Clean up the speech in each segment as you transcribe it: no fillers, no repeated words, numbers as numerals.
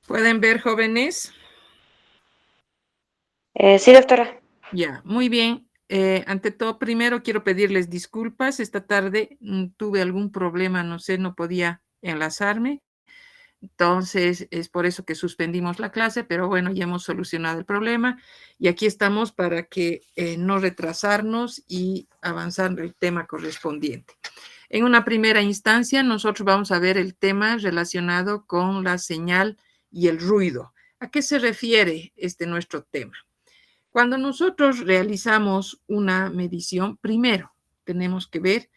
¿Pueden ver, jóvenes? Sí, doctora. Ya, muy bien. Ante todo, primero quiero pedirles disculpas. Esta tarde tuve algún problema, no sé, no podía enlazarme. Entonces, es por eso que suspendimos la clase, pero bueno, ya hemos solucionado el problema y aquí estamos para que no retrasarnos y avanzar el tema correspondiente. En una primera instancia, nosotros vamos a ver el tema relacionado con la señal y el ruido. ¿A qué se refiere nuestro tema? Cuando nosotros realizamos una medición, primero tenemos que ver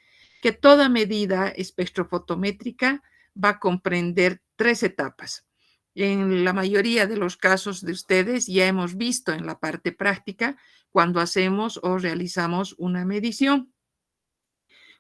que toda medida espectrofotométrica va a comprender 3 etapas. En la mayoría de los casos de ustedes ya hemos visto en la parte práctica cuando hacemos o realizamos una medición.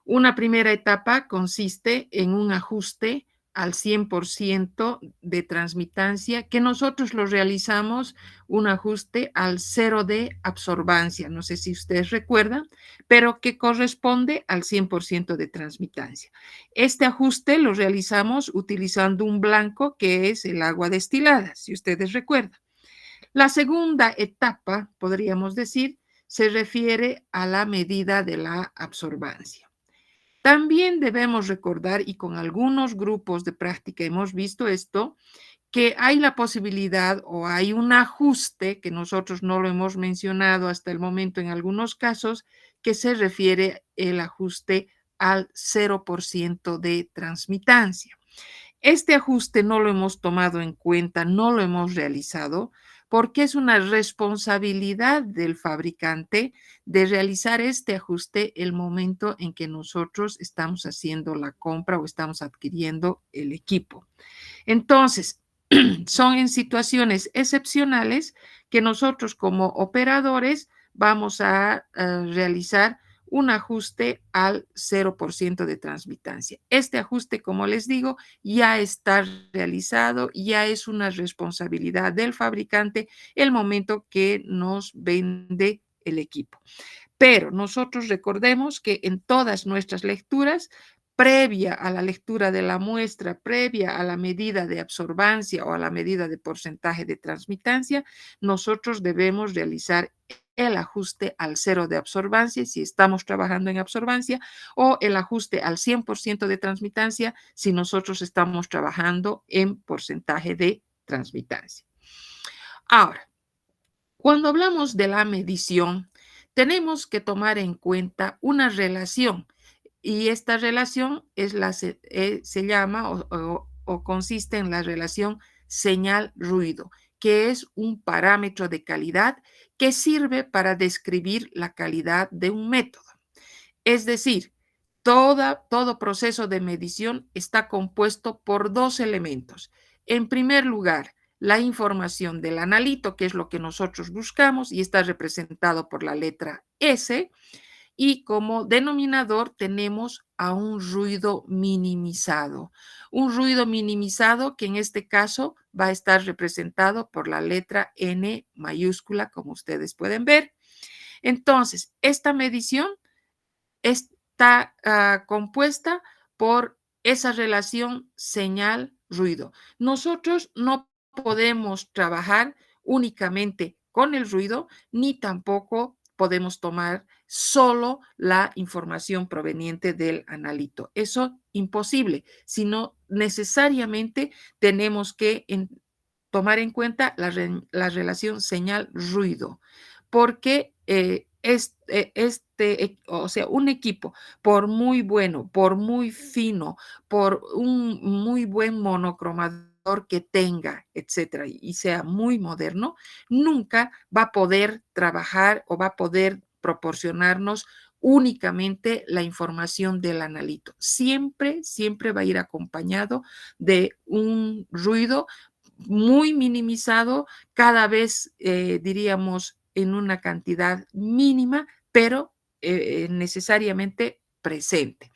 Una primera etapa consiste en un ajuste al 100% de transmitancia, que nosotros lo realizamos un ajuste al 0 de absorbancia, no sé si ustedes recuerdan, pero que corresponde al 100% de transmitancia. Este ajuste lo realizamos utilizando un blanco que es el agua destilada, si ustedes recuerdan. La segunda etapa, podríamos decir, se refiere a la medida de la absorbancia. También debemos recordar, y con algunos grupos de práctica hemos visto esto, que hay la posibilidad o hay un ajuste que nosotros no lo hemos mencionado hasta el momento en algunos casos, que se refiere el ajuste al 0% de transmitancia. Este ajuste no lo hemos tomado en cuenta, no lo hemos realizado, porque es una responsabilidad del fabricante de realizar este ajuste el momento en que nosotros estamos haciendo la compra o estamos adquiriendo el equipo. Entonces, son en situaciones excepcionales que nosotros como operadores vamos a realizar un ajuste al 0% de transmitancia. Este ajuste, como les digo, ya está realizado, ya es una responsabilidad del fabricante el momento que nos vende el equipo. Pero nosotros recordemos que en todas nuestras lecturas, previa a la lectura de la muestra, previa a la medida de absorbancia o a la medida de porcentaje de transmitancia, nosotros debemos realizar el ajuste al 0 de absorbancia si estamos trabajando en absorbancia o el ajuste al 100% de transmitancia si nosotros estamos trabajando en porcentaje de transmitancia. Ahora, cuando hablamos de la medición, tenemos que tomar en cuenta una relación y esta relación se llama o consiste en la relación señal-ruido, que es un parámetro de calidad que sirve para describir la calidad de un método. Es decir, todo proceso de medición está compuesto por 2 elementos. En primer lugar, la información del analito, que es lo que nosotros buscamos y está representado por la letra S, y como denominador tenemos a un ruido minimizado. Un ruido minimizado que en este caso va a estar representado por la letra N mayúscula, como ustedes pueden ver. Entonces, esta medición está compuesta por esa relación señal-ruido. Nosotros no podemos trabajar únicamente con el ruido, ni tampoco podemos tomar solo la información proveniente del analito. Eso imposible, sino necesariamente tenemos que tomar en cuenta la relación señal-ruido, porque o sea, un equipo, por muy bueno, por muy fino, por un muy buen monocromador que tenga, etcétera, y sea muy moderno, nunca va a poder trabajar o va a poder proporcionarnos únicamente la información del analito. Siempre, siempre va a ir acompañado de un ruido muy minimizado, cada vez diríamos en una cantidad mínima, pero necesariamente presente.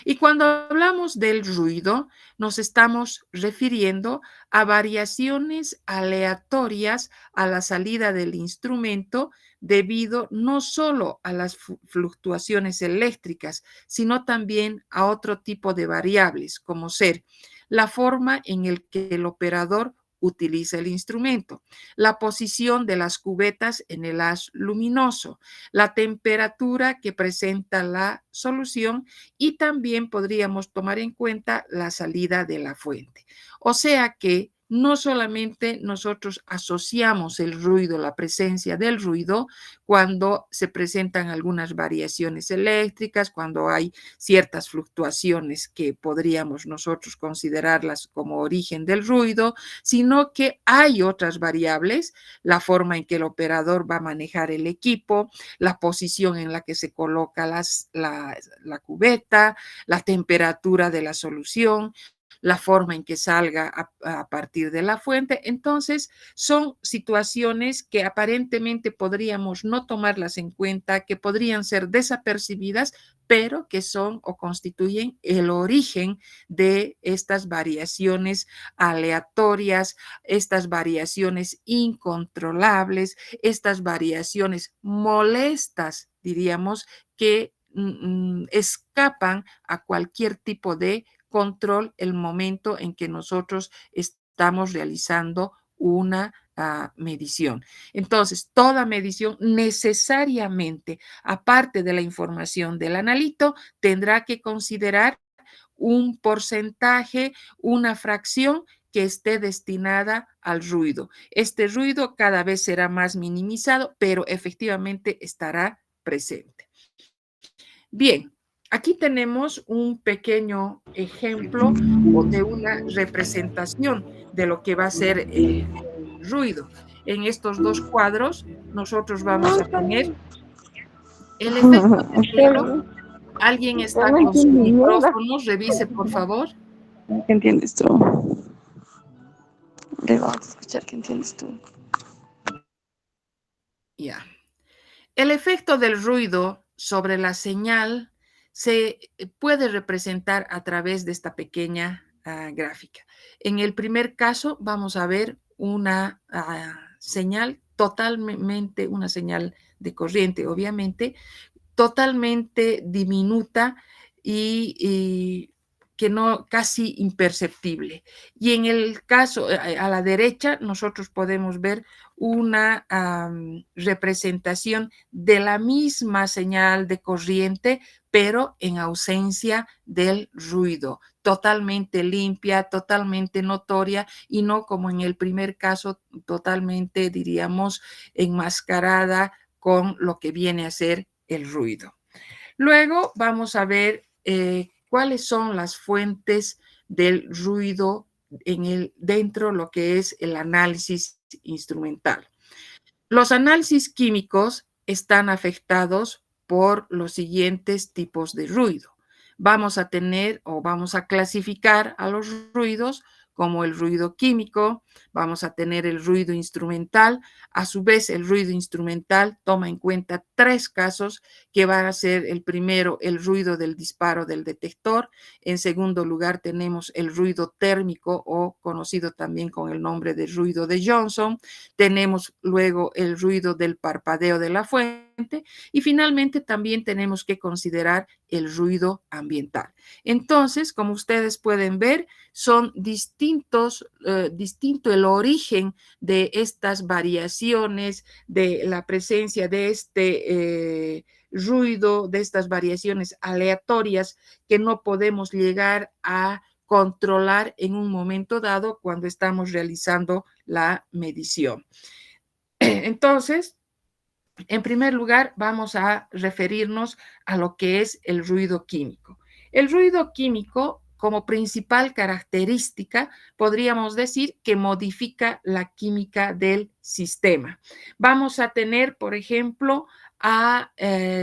Y cuando hablamos del ruido, nos estamos refiriendo a variaciones aleatorias a la salida del instrumento debido no solo a las fluctuaciones eléctricas, sino también a otro tipo de variables, como ser la forma en el que el operador utiliza el instrumento, la posición de las cubetas en el haz luminoso, la temperatura que presenta la solución y también podríamos tomar en cuenta la salida de la fuente. O sea que no solamente nosotros asociamos el ruido, la presencia del ruido, cuando se presentan algunas variaciones eléctricas, cuando hay ciertas fluctuaciones que podríamos nosotros considerarlas como origen del ruido, sino que hay otras variables, la forma en que el operador va a manejar el equipo, la posición en la que se coloca la cubeta, la temperatura de la solución, la forma en que salga a partir de la fuente. Entonces, son situaciones que aparentemente podríamos no tomarlas en cuenta, que podrían ser desapercibidas, pero que son o constituyen el origen de estas variaciones aleatorias, estas variaciones incontrolables, estas variaciones molestas, diríamos, que escapan a cualquier tipo de control el momento en que nosotros estamos realizando una medición. Entonces, toda medición necesariamente, aparte de la información del analito, tendrá que considerar un porcentaje, una fracción que esté destinada al ruido. Este ruido cada vez será más minimizado, pero efectivamente estará presente. Bien, aquí tenemos un pequeño ejemplo o de una representación de lo que va a ser el ruido. En estos dos cuadros nosotros vamos a tener el efecto del ruido. ¿Alguien Yo está no con su entiendo ni mierda. micrófono? Revise, por favor. ¿Qué entiendes tú? Le vamos a escuchar qué entiendes tú. Ya. El efecto del ruido sobre la señal se puede representar a través de esta pequeña gráfica. En el primer caso vamos a ver una señal totalmente, una señal de corriente, obviamente, totalmente diminuta y que no, casi imperceptible. Y en el caso, a la derecha, nosotros podemos ver una representación de la misma señal de corriente, pero en ausencia del ruido, totalmente limpia, totalmente notoria y no como en el primer caso, totalmente, diríamos, enmascarada con lo que viene a ser el ruido. Luego vamos a ver cuáles son las fuentes del ruido dentro de lo que es el análisis instrumental. Los análisis químicos están afectados por los siguientes tipos de ruido. Vamos a tener o vamos a clasificar a los ruidos como el ruido químico, vamos a tener el ruido instrumental. A su vez, el ruido instrumental toma en cuenta tres casos que van a ser el primero, el ruido del disparo del detector. En segundo lugar, tenemos el ruido térmico o conocido también con el nombre de ruido de Johnson. Tenemos luego el ruido del parpadeo de la fuente y finalmente también tenemos que considerar el ruido ambiental. Entonces, como ustedes pueden ver, son distinto el origen de estas variaciones, de la presencia de este ruido, de estas variaciones aleatorias que no podemos llegar a controlar en un momento dado cuando estamos realizando la medición. Entonces, en primer lugar, vamos a referirnos a lo que es el ruido químico. El ruido químico, como principal característica, podríamos decir que modifica la química del sistema. Vamos a tener, por ejemplo, a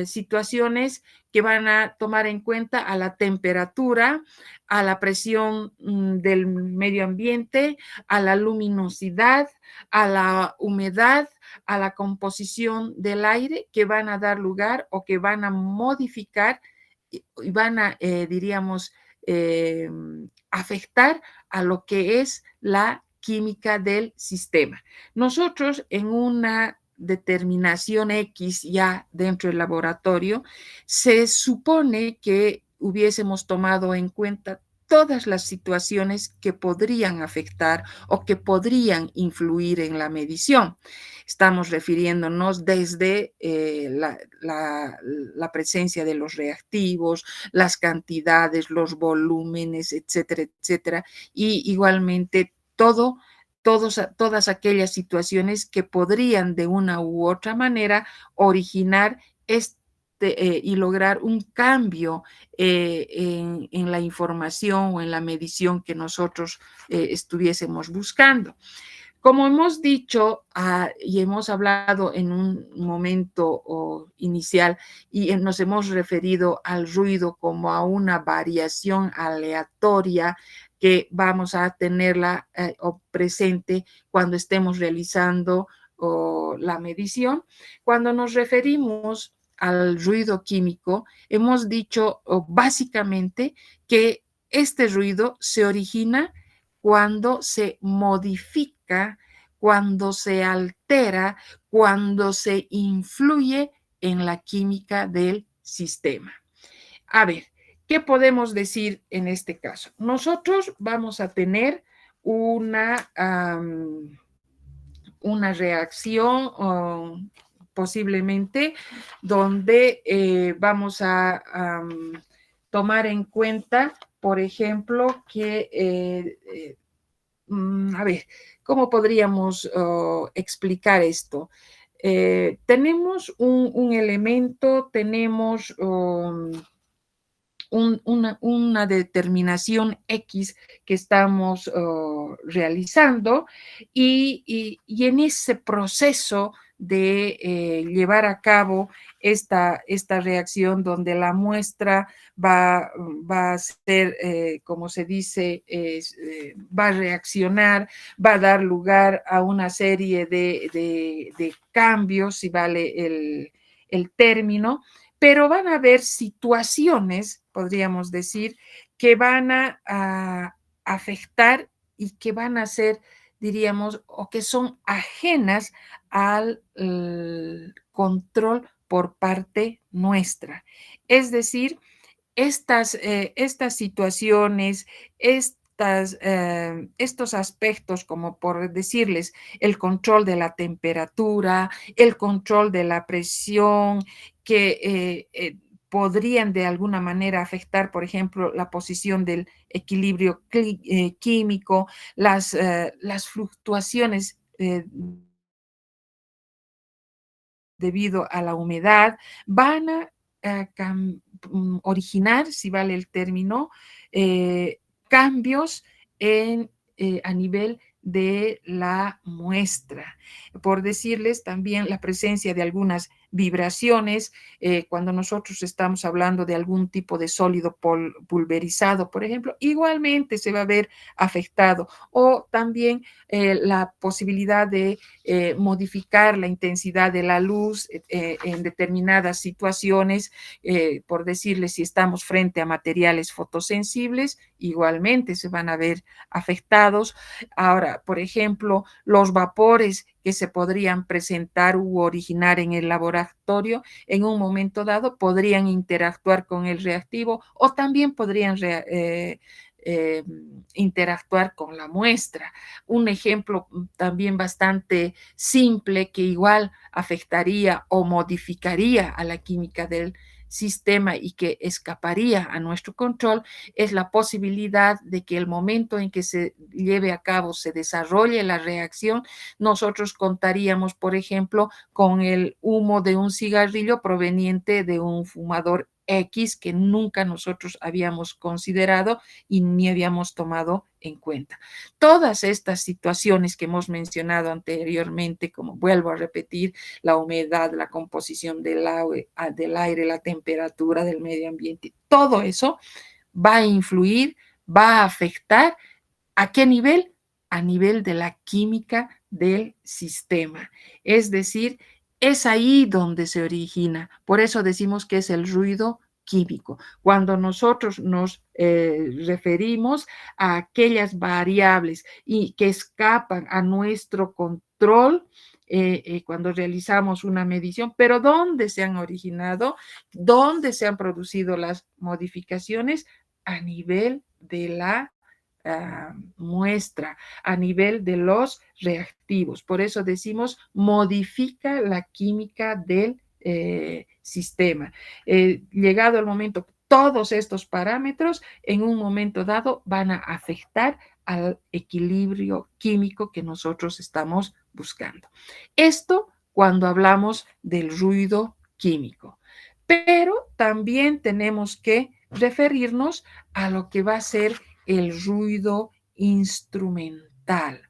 situaciones que van a tomar en cuenta a la temperatura, a la presión del medio ambiente, a la luminosidad, a la humedad, a la composición del aire, que van a dar lugar o que van a modificar y van a, diríamos, afectar a lo que es la química del sistema. Nosotros en una determinación X ya dentro del laboratorio, se supone que hubiésemos tomado en cuenta todas las situaciones que podrían afectar o que podrían influir en la medición. Estamos refiriéndonos desde la presencia de los reactivos, las cantidades, los volúmenes, etcétera, etcétera, y igualmente todas aquellas situaciones que podrían de una u otra manera originar y lograr un cambio en la información o en la medición que nosotros estuviésemos buscando. Como hemos dicho y hemos hablado en un momento inicial y nos hemos referido al ruido como a una variación aleatoria que vamos a tenerla presente cuando estemos realizando la medición. Cuando nos referimos al ruido químico, hemos dicho básicamente que este ruido se origina cuando se modifica, cuando se altera, cuando se influye en la química del sistema. A ver, ¿qué podemos decir en este caso? Nosotros vamos a tener una reacción posiblemente donde vamos a tomar en cuenta, por ejemplo, que, a ver, ¿cómo podríamos explicar esto? Tenemos un elemento, tenemos una determinación X que estamos realizando y en ese proceso de llevar a cabo esta reacción donde la muestra va a ser, como se dice, va a reaccionar, va a dar lugar a una serie de cambios, si vale el término, pero van a haber situaciones, podríamos decir, que van a afectar y que van a ser, diríamos, o que son ajenas al control por parte nuestra. Es decir, estas situaciones, estos aspectos, como por decirles, el control de la temperatura, el control de la presión, que podrían de alguna manera afectar, por ejemplo, la posición del equilibrio químico, las fluctuaciones debido a la humedad, van a originar, si vale el término, cambios a nivel de la muestra. Por decirles también la presencia de algunas vibraciones, cuando nosotros estamos hablando de algún tipo de sólido pulverizado, por ejemplo, igualmente se va a ver afectado. O también la posibilidad de modificar la intensidad de la luz en determinadas situaciones, por decirles, si estamos frente a materiales fotosensibles, igualmente se van a ver afectados. Ahora, por ejemplo, los vapores que se podrían presentar u originar en el laboratorio en un momento dado podrían interactuar con el reactivo o también podrían interactuar con la muestra. Un ejemplo también bastante simple que igual afectaría o modificaría a la química del sistema y que escaparía a nuestro control es la posibilidad de que el momento en que se lleve a cabo, se desarrolle la reacción, nosotros contaríamos, por ejemplo, con el humo de un cigarrillo proveniente de un fumador X que nunca nosotros habíamos considerado y ni habíamos tomado en cuenta. Todas estas situaciones que hemos mencionado anteriormente, como vuelvo a repetir, la humedad, la composición del aire, la temperatura del medio ambiente, todo eso va a influir, va a afectar. ¿A qué nivel? A nivel de la química del sistema. Es decir, es ahí donde se origina. Por eso decimos que es el ruido químico. Cuando nosotros nos referimos a aquellas variables y que escapan a nuestro control, cuando realizamos una medición, pero ¿dónde se han originado? ¿Dónde se han producido las modificaciones? A nivel de la muestra, a nivel de los reactivos. Por eso decimos modifica la química del sistema. Llegado el momento, todos estos parámetros en un momento dado van a afectar al equilibrio químico que nosotros estamos buscando. Esto cuando hablamos del ruido químico. Pero también tenemos que referirnos a lo que va a ser el ruido instrumental.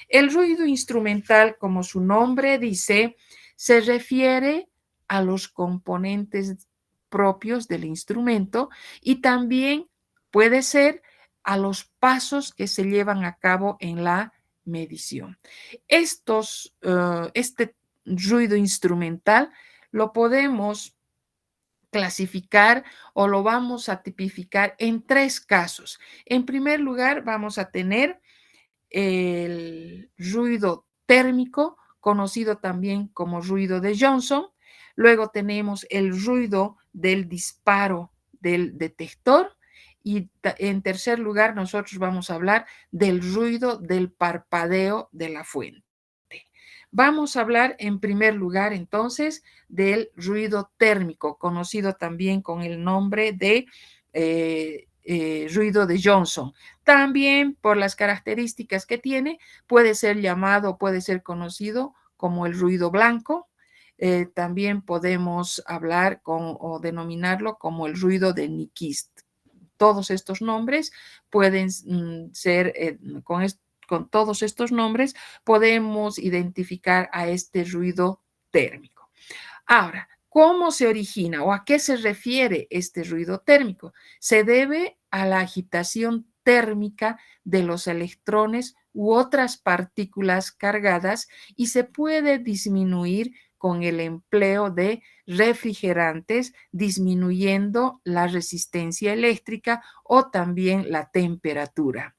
El ruido instrumental, como su nombre dice, se refiere a los componentes propios del instrumento y también puede ser a los pasos que se llevan a cabo en la medición. Este ruido instrumental lo podemos clasificar o lo vamos a tipificar en tres casos. En primer lugar, vamos a tener el ruido térmico, conocido también como ruido de Johnson. Luego tenemos el ruido del disparo del detector. Y en tercer lugar, nosotros vamos a hablar del ruido del parpadeo de la fuente. Vamos a hablar en primer lugar entonces del ruido térmico, conocido también con el nombre de ruido de Johnson. También por las características que tiene, puede ser llamado, puede ser conocido como el ruido blanco. También podemos hablar o denominarlo como el ruido de Nyquist. Todos estos nombres pueden ser, con todos estos nombres, podemos identificar a este ruido térmico. Ahora, ¿cómo se origina o a qué se refiere este ruido térmico? Se debe a la agitación térmica de los electrones u otras partículas cargadas y se puede disminuir con el empleo de refrigerantes, disminuyendo la resistencia eléctrica o también la temperatura.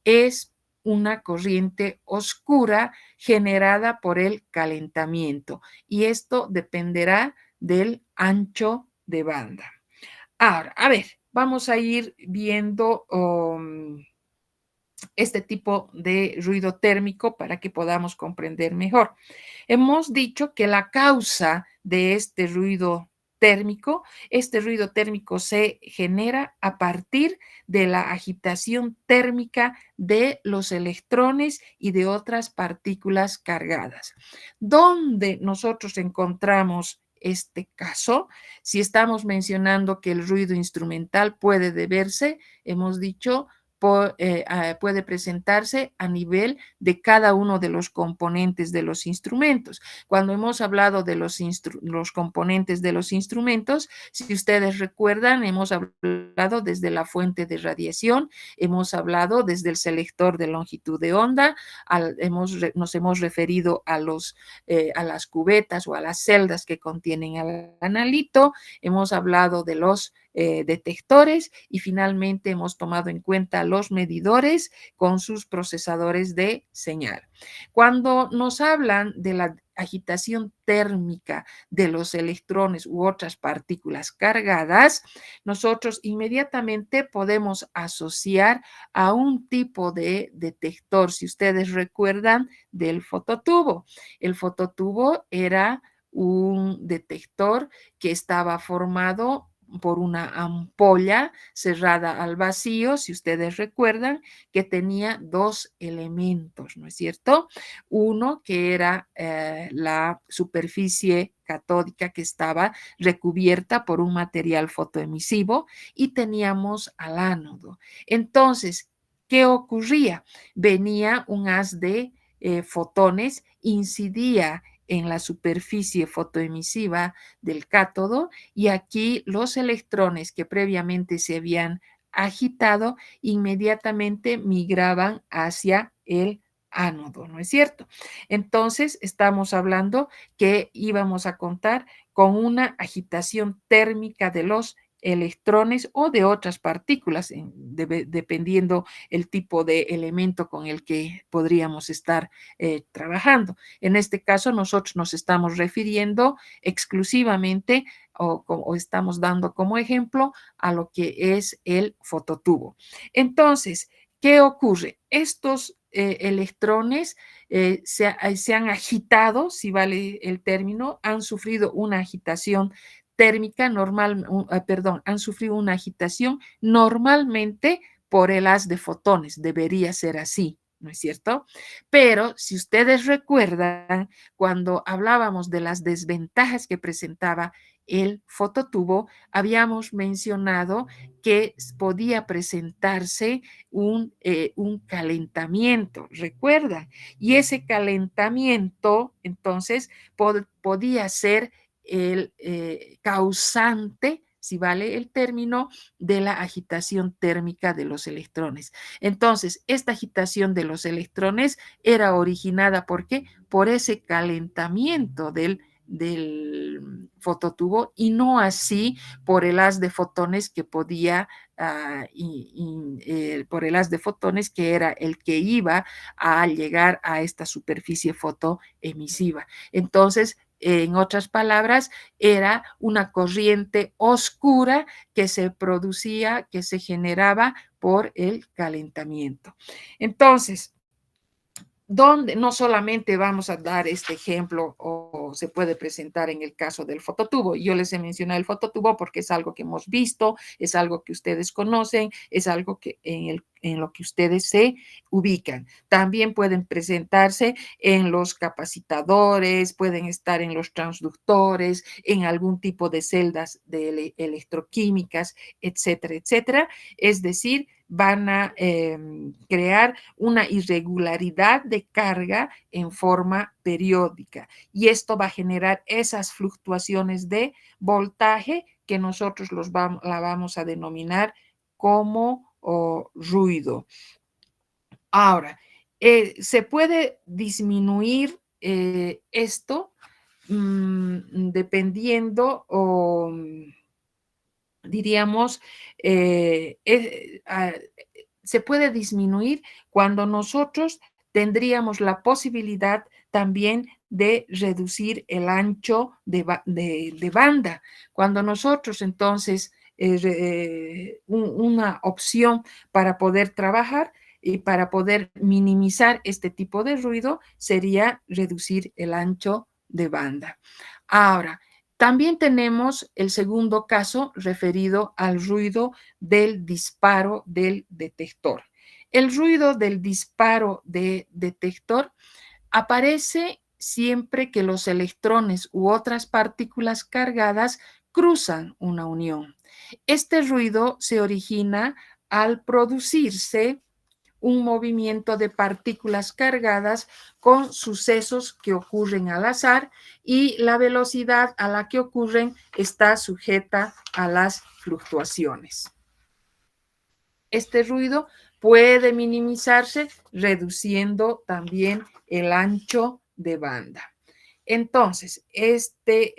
Es una corriente oscura generada por el calentamiento y esto dependerá del ancho de banda. Ahora, a ver, vamos a ir viendo este tipo de ruido térmico para que podamos comprender mejor. Hemos dicho que la causa de este ruido térmico se genera a partir de la agitación térmica de los electrones y de otras partículas cargadas. ¿Dónde nosotros encontramos este caso? Si estamos mencionando que el ruido instrumental puede deberse, hemos dicho, puede presentarse a nivel de cada uno de los componentes de los instrumentos. Cuando hemos hablado de los componentes de los instrumentos, si ustedes recuerdan, hemos hablado desde la fuente de radiación, hemos hablado desde el selector de longitud de onda, nos hemos referido a las cubetas o a las celdas que contienen el analito, hemos hablado de los detectores y finalmente hemos tomado en cuenta los medidores con sus procesadores de señal. Cuando nos hablan de la agitación térmica de los electrones u otras partículas cargadas, nosotros inmediatamente podemos asociar a un tipo de detector, si ustedes recuerdan, del fototubo. El fototubo era un detector que estaba formado por una ampolla cerrada al vacío, si ustedes recuerdan, que tenía dos elementos, ¿no es cierto? Uno que era la superficie catódica que estaba recubierta por un material fotoemisivo y teníamos al ánodo. Entonces, ¿qué ocurría? Venía un haz de fotones, incidía en la superficie fotoemisiva del cátodo y aquí los electrones que previamente se habían agitado inmediatamente migraban hacia el ánodo, ¿no es cierto? Entonces, estamos hablando que íbamos a contar con una agitación térmica de los electrones o de otras partículas, dependiendo el tipo de elemento con el que podríamos estar trabajando. En este caso, nosotros nos estamos refiriendo exclusivamente o estamos dando como ejemplo a lo que es el fototubo. Entonces, ¿qué ocurre? Estos electrones se han agitado, si vale el término, han sufrido una agitación térmica normal, perdón, han sufrido una agitación normalmente por el haz de fotones. Debería ser así, ¿no es cierto? Pero si ustedes recuerdan, cuando hablábamos de las desventajas que presentaba el fototubo, habíamos mencionado que podía presentarse un calentamiento, recuerda, y ese calentamiento entonces podía ser el causante, si vale el término, de la agitación térmica de los electrones. Entonces, esta agitación de los electrones era originada, ¿por qué? Por ese calentamiento del fototubo y no así por el haz de fotones que podía, por el haz de fotones que era el que iba a llegar a esta superficie fotoemisiva. Entonces, en otras palabras, era una corriente oscura que se producía, que se generaba por el calentamiento. Entonces, donde no solamente vamos a dar este ejemplo o se puede presentar en el caso del fototubo. Yo les he mencionado el fototubo porque es algo que hemos visto, es algo que ustedes conocen, es algo que en lo que ustedes se ubican. También pueden presentarse en los capacitadores, pueden estar en los transductores, en algún tipo de celdas de electroquímicas, etcétera, etcétera. Es decir, van a crear una irregularidad de carga en forma periódica y esto va a generar esas fluctuaciones de voltaje que nosotros la vamos a denominar como ruido. Ahora, se puede disminuir esto dependiendo o diríamos, se puede disminuir cuando nosotros tendríamos la posibilidad también de reducir el ancho de banda. Cuando nosotros entonces, una opción para poder trabajar y para poder minimizar este tipo de ruido sería reducir el ancho de banda. Ahora, también tenemos el segundo caso referido al ruido del disparo del detector. El ruido del disparo de detector aparece siempre que los electrones u otras partículas cargadas cruzan una unión. Este ruido se origina al producirse un movimiento de partículas cargadas con sucesos que ocurren al azar y la velocidad a la que ocurren está sujeta a las fluctuaciones. Este ruido puede minimizarse reduciendo también el ancho de banda. Entonces, este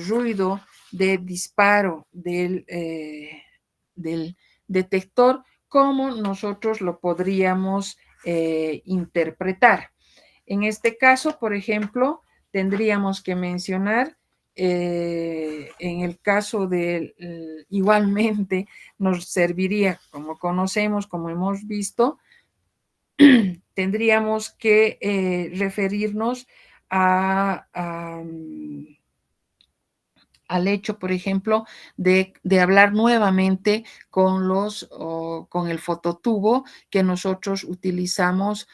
ruido de disparo del detector, ¿cómo nosotros lo podríamos interpretar? En este caso, por ejemplo, tendríamos que mencionar, en el caso de, igualmente, nos serviría, como conocemos, como hemos visto, tendríamos que referirnos al hecho, por ejemplo, de hablar nuevamente con el fototubo que nosotros utilizamos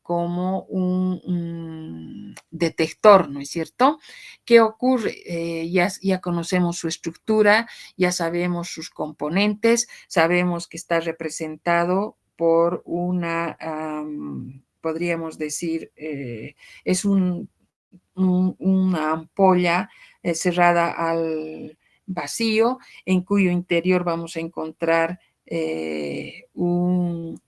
como un detector, ¿no es cierto? ¿Qué ocurre? Ya conocemos su estructura, ya sabemos sus componentes, sabemos que está representado por podríamos decir, es una ampolla cerrada al vacío, en cuyo interior vamos a encontrar un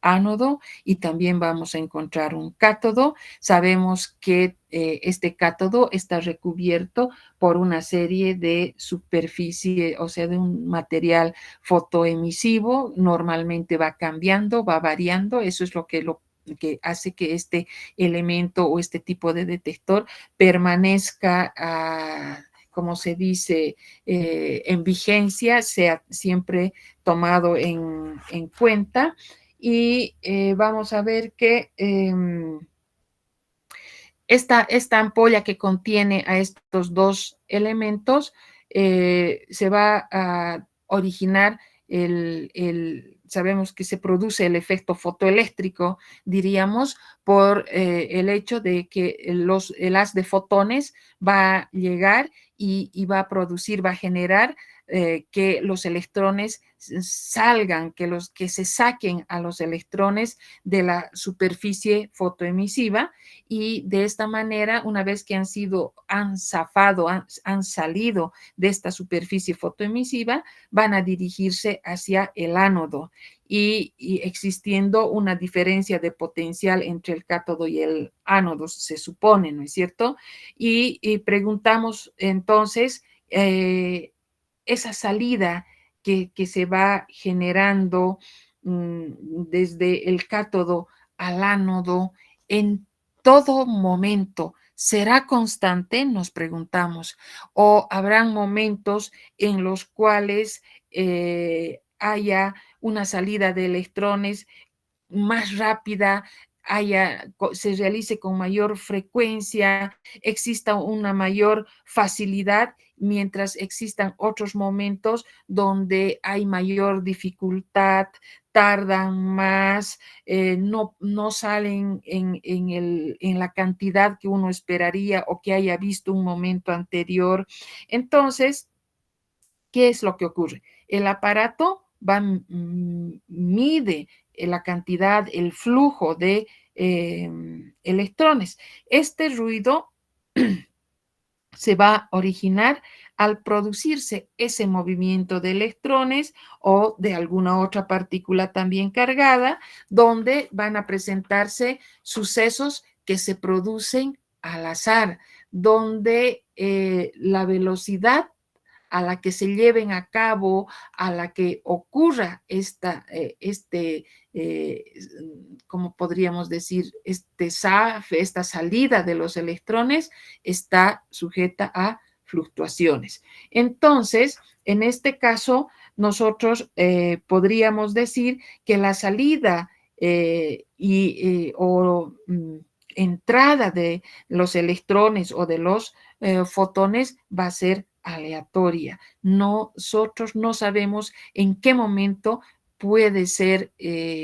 ánodo y también vamos a encontrar un cátodo. Sabemos que este cátodo está recubierto por una serie de superficie, o sea, de un material fotoemisivo. Normalmente va cambiando, va variando. Eso es lo que hace que este elemento o este tipo de detector permanezca, como se dice, en vigencia, sea siempre tomado en cuenta. Y vamos a ver que esta ampolla que contiene a estos dos elementos se va a originar sabemos que se produce el efecto fotoeléctrico, diríamos, por el hecho de que el haz de fotones va a llegar y va a producir, va a generar que los electrones salgan, que se saquen a los electrones de la superficie fotoemisiva, y de esta manera, una vez que han zafado, han salido de esta superficie fotoemisiva, van a dirigirse hacia el ánodo y existiendo una diferencia de potencial entre el cátodo y el ánodo, se supone, ¿no es cierto? Y preguntamos entonces, esa salida que se va generando desde el cátodo al ánodo en todo momento, ¿será constante? Nos preguntamos. ¿O habrán momentos en los cuales haya una salida de electrones más rápida, se realice con mayor frecuencia, exista una mayor facilidad, mientras existan otros momentos donde hay mayor dificultad, tardan más, no salen en la cantidad que uno esperaría o que haya visto un momento anterior? Entonces, ¿qué es lo que ocurre? El aparato mide la cantidad, el flujo de electrones. Este ruido se va a originar al producirse ese movimiento de electrones o de alguna otra partícula también cargada, donde van a presentarse sucesos que se producen al azar, donde la velocidad a la que se lleven a cabo, a la que ocurra eh, ¿cómo podríamos decir? Esta salida de los electrones está sujeta a fluctuaciones. Entonces, en este caso, nosotros podríamos decir que la salida o entrada de los electrones o de los fotones va a ser aleatoria. Nosotros no sabemos en qué momento puede ser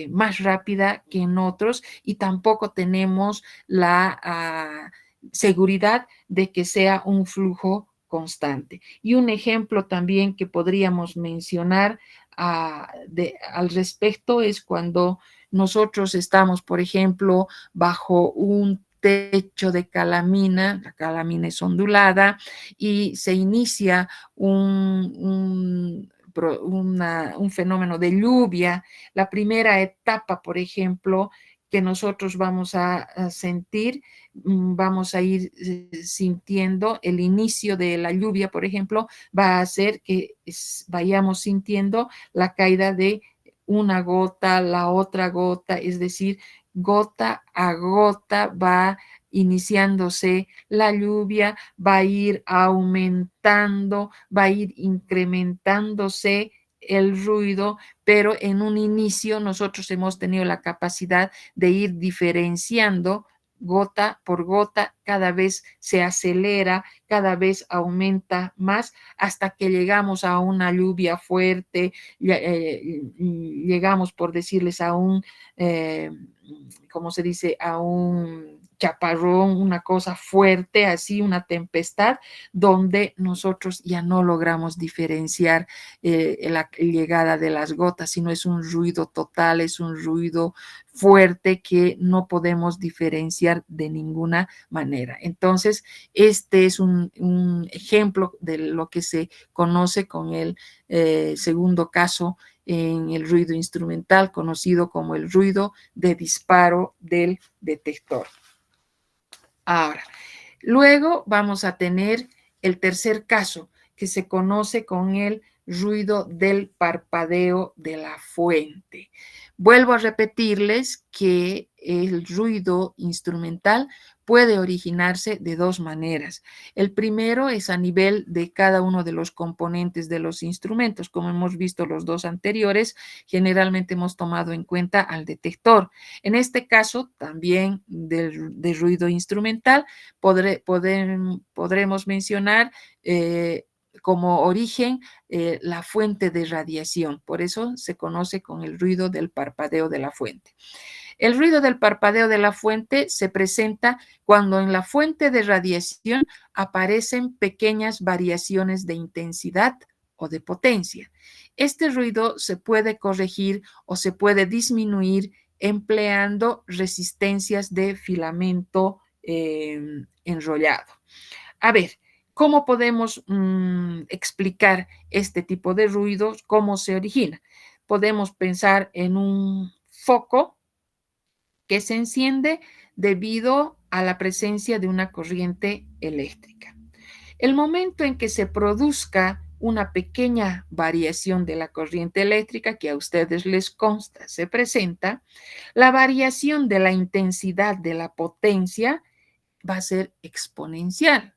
más rápida que en otros y tampoco tenemos la seguridad de que sea un flujo constante. Y un ejemplo también que podríamos mencionar al respecto es cuando nosotros estamos, por ejemplo, bajo un techo de calamina, la calamina es ondulada y se inicia un fenómeno de lluvia. La primera etapa, por ejemplo, que nosotros vamos a sentir, vamos a ir sintiendo el inicio de la lluvia, por ejemplo, va a hacer que vayamos sintiendo la caída de una gota, la otra gota, es decir, gota a gota va iniciándose la lluvia, va a ir aumentando, va a ir incrementándose el ruido, pero en un inicio nosotros hemos tenido la capacidad de ir diferenciando gota por gota, cada vez se acelera, cada vez aumenta más, hasta que llegamos a una lluvia fuerte, llegamos, por decirles, a un, ¿cómo se dice?, a un chaparrón, una cosa fuerte, así, una tempestad, donde nosotros ya no logramos diferenciar la llegada de las gotas, sino es un ruido total, es un ruido fuerte que no podemos diferenciar de ninguna manera. Entonces, este es un ejemplo de lo que se conoce con el segundo caso en el ruido instrumental, conocido como el ruido de disparo del detector. Ahora, luego vamos a tener el tercer caso, que se conoce con el ruido del parpadeo de la fuente. Vuelvo a repetirles que el ruido instrumental puede originarse de dos maneras. El primero es a nivel de cada uno de los componentes de los instrumentos. Como hemos visto los dos anteriores, generalmente hemos tomado en cuenta al detector. En este caso, también de ruido instrumental, podremos mencionar como origen la fuente de radiación. Por eso se conoce con el ruido del parpadeo de la fuente. El ruido del parpadeo de la fuente se presenta cuando en la fuente de radiación aparecen pequeñas variaciones de intensidad o de potencia. Este ruido se puede corregir o se puede disminuir empleando resistencias de filamento enrollado. A ver, ¿cómo podemos explicar este tipo de ruidos? ¿Cómo se origina? Podemos pensar en un foco que se enciende debido a la presencia de una corriente eléctrica. El momento en que se produzca una pequeña variación de la corriente eléctrica, que a ustedes les consta, se presenta, la variación de la intensidad de la potencia va a ser exponencial.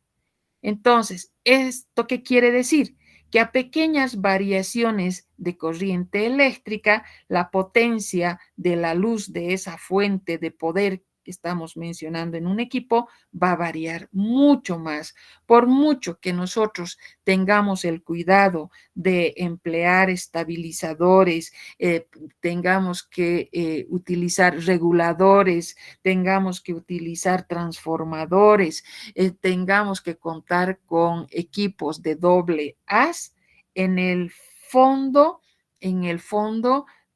Entonces, ¿esto qué quiere decir? Que a pequeñas variaciones de corriente eléctrica, la potencia de la luz de esa fuente de poder que estamos mencionando en un equipo va a variar mucho más. Por mucho que nosotros tengamos el cuidado de emplear estabilizadores, tengamos que utilizar reguladores, tengamos que utilizar transformadores, tengamos que contar con equipos de doble haz, en el fondo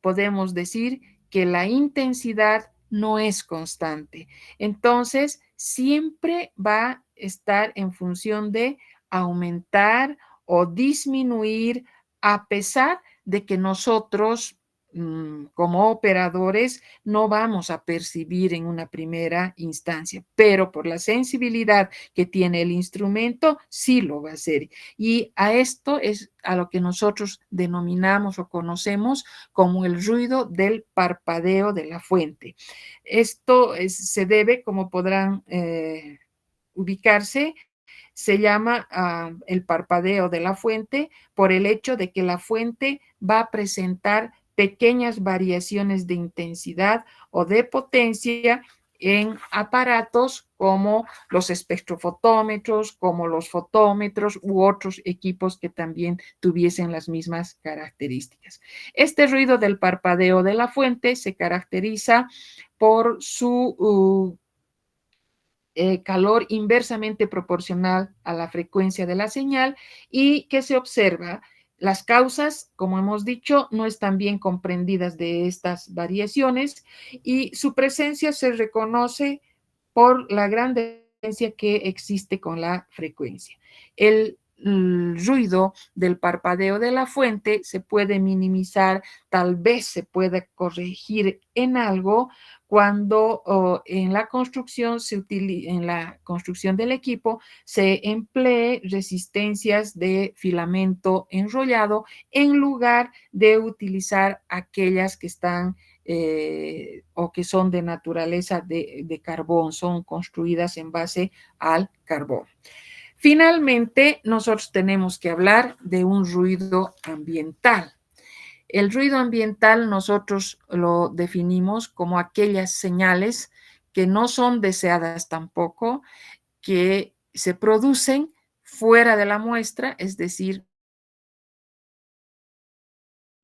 podemos decir que la intensidad no es constante. Entonces, siempre va a estar en función de aumentar o disminuir a pesar de que nosotros como operadores no vamos a percibir en una primera instancia, pero por la sensibilidad que tiene el instrumento, sí lo va a hacer. Y a esto es a lo que nosotros denominamos o conocemos como el ruido del parpadeo de la fuente. Esto se debe, como podrán ubicarse, se llama el parpadeo de la fuente por el hecho de que la fuente va a presentar pequeñas variaciones de intensidad o de potencia en aparatos como los espectrofotómetros, como los fotómetros u otros equipos que también tuviesen las mismas características. Este ruido del parpadeo de la fuente se caracteriza por su calor inversamente proporcional a la frecuencia de la señal y que se observa. Las causas, como hemos dicho, no están bien comprendidas de estas variaciones y su presencia se reconoce por la gran diferencia que existe con la frecuencia. El ruido del parpadeo de la fuente se puede minimizar, tal vez se pueda corregir en algo cuando en la construcción en la construcción del equipo se emplee resistencias de filamento enrollado en lugar de utilizar aquellas que están o que son de naturaleza de carbón, son construidas en base al carbón. Finalmente, nosotros tenemos que hablar de un ruido ambiental. El ruido ambiental nosotros lo definimos como aquellas señales que no son deseadas tampoco, que se producen fuera de la muestra, es decir,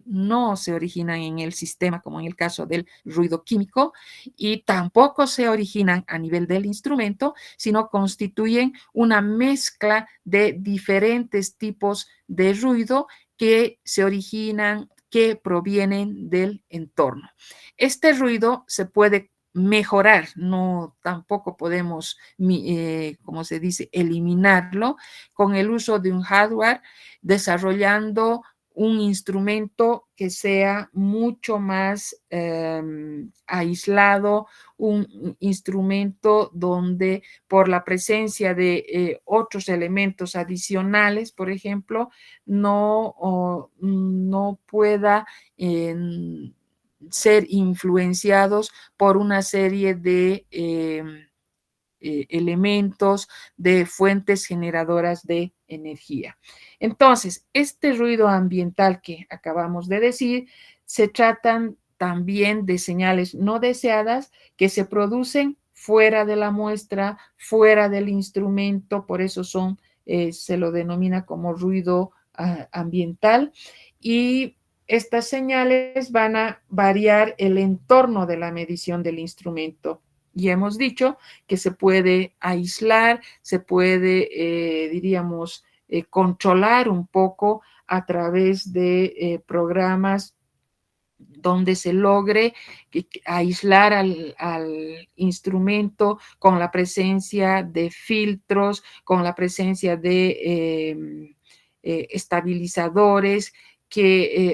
no se originan en el sistema, como en el caso del ruido químico, y tampoco se originan a nivel del instrumento, sino constituyen una mezcla de diferentes tipos de ruido que se originan, que provienen del entorno. Este ruido se puede mejorar, no tampoco podemos, como se dice, eliminarlo con el uso de un hardware, desarrollando un instrumento que sea mucho más aislado, un instrumento donde por la presencia de otros elementos adicionales, por ejemplo, no pueda ser influenciados por una serie de elementos, de fuentes generadoras de energía. Entonces, este ruido ambiental que acabamos de decir, se tratan también de señales no deseadas que se producen fuera de la muestra, fuera del instrumento, por eso se lo denomina como ruido ambiental, y estas señales van a variar el entorno de la medición del instrumento. Y hemos dicho que se puede aislar, se puede, diríamos, controlar un poco a través de programas donde se logre aislar al instrumento con la presencia de filtros, con la presencia de estabilizadores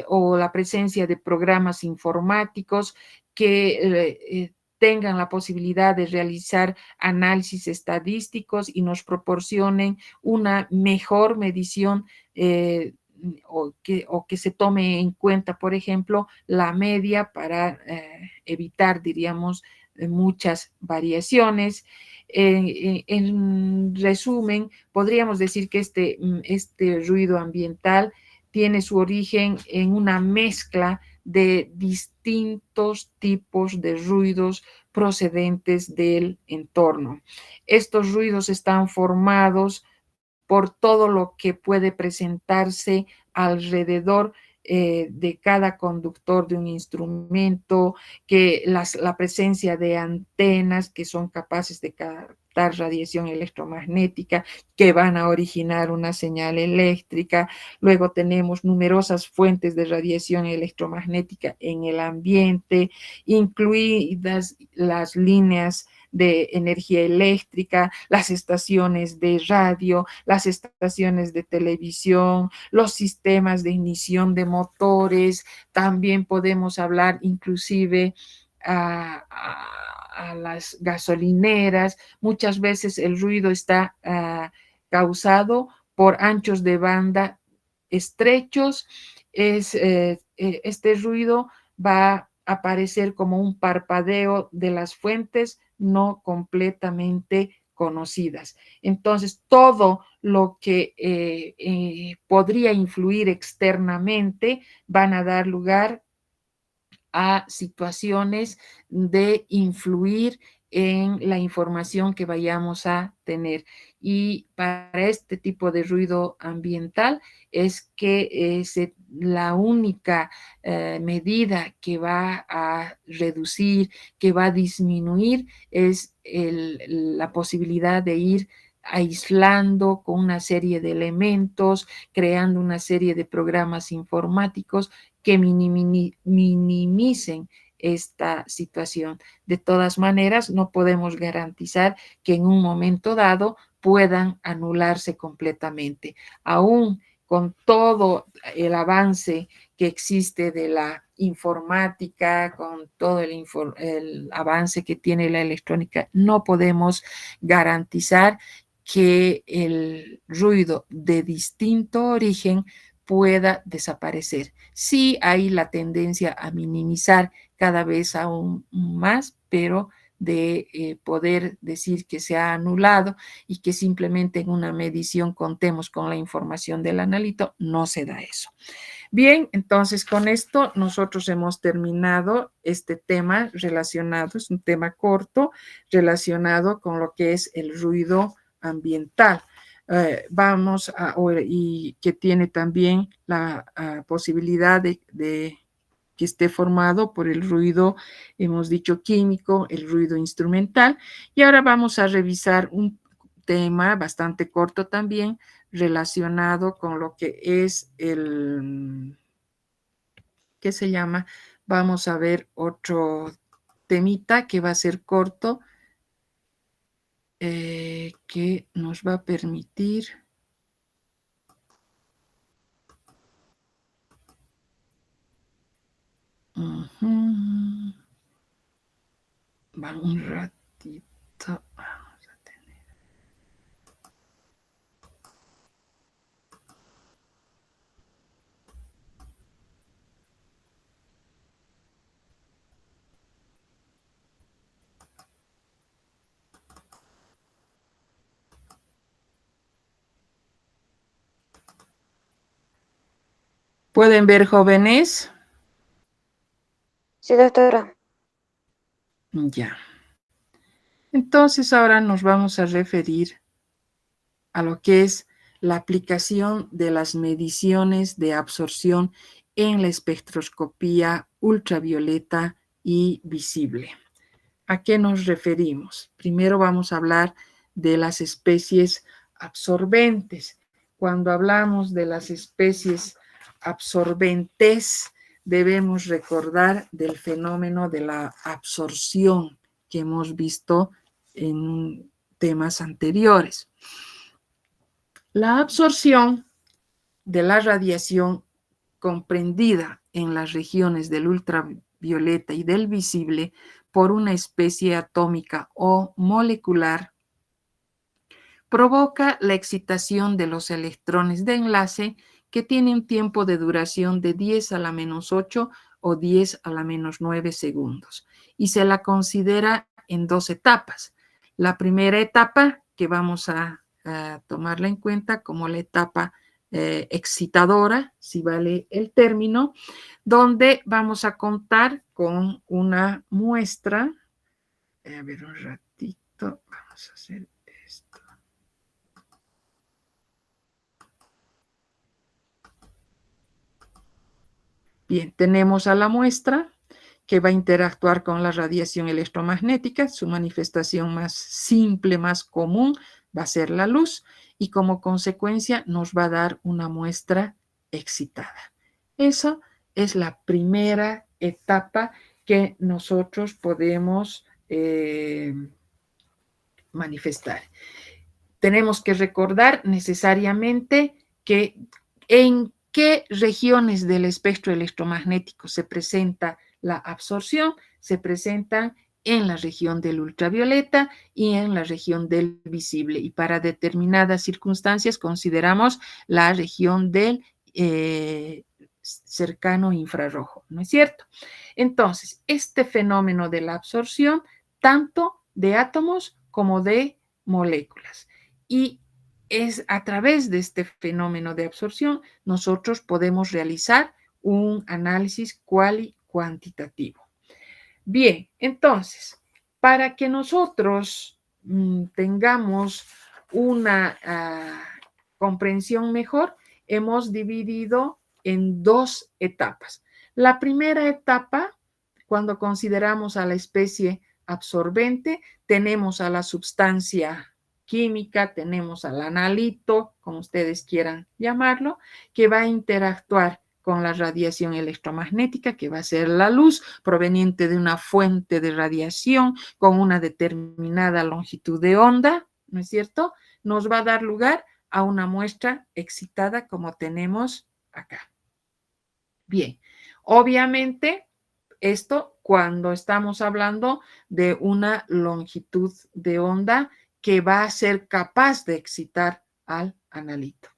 o la presencia de programas informáticos que tengan la posibilidad de realizar análisis estadísticos y nos proporcionen una mejor medición o que se tome en cuenta, por ejemplo, la media para evitar, diríamos, muchas variaciones. En resumen, podríamos decir que este ruido ambiental tiene su origen en una mezcla de distintos tipos de ruidos procedentes del entorno. Estos ruidos están formados por todo lo que puede presentarse alrededor de cada conductor de un instrumento, que la presencia de antenas que son capaces de captar radiación electromagnética que van a originar una señal eléctrica. Luego tenemos numerosas fuentes de radiación electromagnética en el ambiente, incluidas las líneas de energía eléctrica, las estaciones de radio, las estaciones de televisión, los sistemas de ignición de motores. También podemos hablar inclusive a las gasolineras. Muchas veces el ruido está causado por anchos de banda estrechos. Este ruido va a aparecer como un parpadeo de las fuentes no completamente conocidas. Entonces, todo lo que podría influir externamente van a dar lugar a situaciones de influir en la información que vayamos a tener. Y para este tipo de ruido ambiental es que la única medida que va a reducir, que va a disminuir, es la posibilidad de ir aislando con una serie de elementos, creando una serie de programas informáticos que minimicen esta situación. De todas maneras, no podemos garantizar que en un momento dado puedan anularse completamente. Aún con todo el avance que existe de la informática, con todo el avance que tiene la electrónica, no podemos garantizar que el ruido de distinto origen pueda desaparecer. Sí hay la tendencia a minimizar cada vez aún más, pero de poder decir que se ha anulado y que simplemente en una medición contemos con la información del analito, no se da eso. Bien, entonces con esto nosotros hemos terminado este tema relacionado, es un tema corto, relacionado con lo que es el ruido ambiental. Y que tiene también la posibilidad de que esté formado por el ruido, hemos dicho químico, el ruido instrumental. Y ahora vamos a revisar un tema bastante corto también relacionado con lo que es ¿qué se llama? Vamos a ver otro temita que va a ser corto, que nos va a permitir Vamos un ratito. Vamos a tener. ¿Pueden ver, jóvenes? Sí, doctora. Ya. Entonces ahora nos vamos a referir a lo que es la aplicación de las mediciones de absorción en la espectroscopía ultravioleta y visible. ¿A qué nos referimos? Primero vamos a hablar de las especies absorbentes. Cuando hablamos de las especies absorbentes, debemos recordar del fenómeno de la absorción que hemos visto en temas anteriores. La absorción de la radiación comprendida en las regiones del ultravioleta y del visible por una especie atómica o molecular provoca la excitación de los electrones de enlace que tiene un tiempo de duración de 10 a la menos 8 o 10 a la menos 9 segundos y se la considera en dos etapas. La primera etapa, que vamos a tomarla en cuenta como la etapa excitadora, si vale el término, donde vamos a contar con una muestra. A ver un ratito, vamos a hacer esto. Bien, tenemos a la muestra que va a interactuar con la radiación electromagnética. Su manifestación más simple, más común, va a ser la luz y como consecuencia nos va a dar una muestra excitada. Esa es la primera etapa que nosotros podemos manifestar. Tenemos que recordar necesariamente que en qué regiones del espectro electromagnético se presenta la absorción. Se presentan en la región del ultravioleta y en la región del visible. Y para determinadas circunstancias consideramos la región del cercano infrarrojo, ¿no es cierto? Entonces, este fenómeno de la absorción, tanto de átomos como de moléculas. Y es a través de este fenómeno de absorción nosotros podemos realizar un análisis cuantitativo. Bien, entonces, para que nosotros tengamos una comprensión mejor, hemos dividido en dos etapas. La primera etapa, cuando consideramos a la especie absorbente, tenemos a la sustancia química, tenemos al analito, como ustedes quieran llamarlo, que va a interactuar con la radiación electromagnética, que va a ser la luz proveniente de una fuente de radiación con una determinada longitud de onda, ¿no es cierto? Nos va a dar lugar a una muestra excitada como tenemos acá. Bien, obviamente esto cuando estamos hablando de una longitud de onda que va a ser capaz de excitar al analito.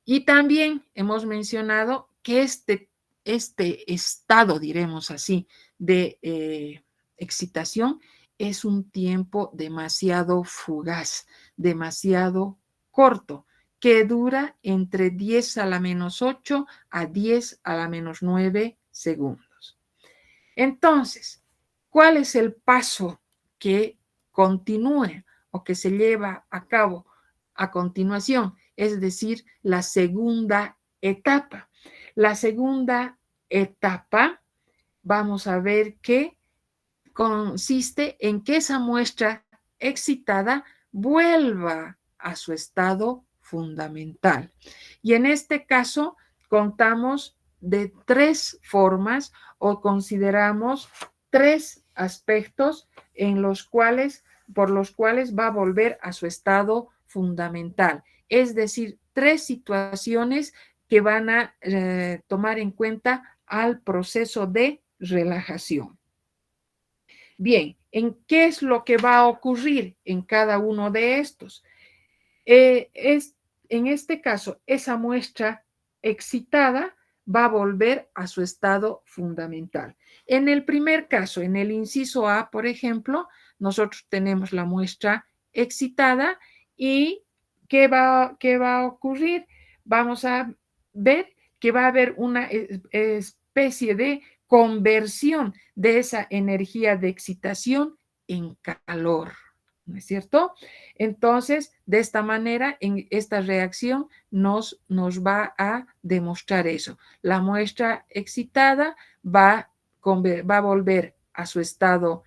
Y también hemos mencionado que este estado, diremos así, de excitación es un tiempo demasiado fugaz, demasiado corto, que dura entre 10 a la menos 8 a 10 a la menos 9 segundos. Entonces, ¿cuál es el paso que continúe o que se lleva a cabo a continuación? Es decir, la segunda etapa. La segunda etapa, vamos a ver que consiste en que esa muestra excitada vuelva a su estado fundamental. Y en este caso contamos de tres formas o consideramos tres aspectos en los cuales, por los cuales va a volver a su estado fundamental. Es decir, tres situaciones que van a tomar en cuenta al proceso de relajación. Bien, ¿en qué es lo que va a ocurrir en cada uno de estos? En este caso, esa muestra excitada va a volver a su estado fundamental. En el primer caso, en el inciso A, por ejemplo, nosotros tenemos la muestra excitada y ¿qué va a ocurrir? Vamos a ver que va a haber una especie de conversión de esa energía de excitación en calor, ¿no es cierto? Entonces, de esta manera, en esta reacción nos va a demostrar eso. La muestra excitada va a volver a su estado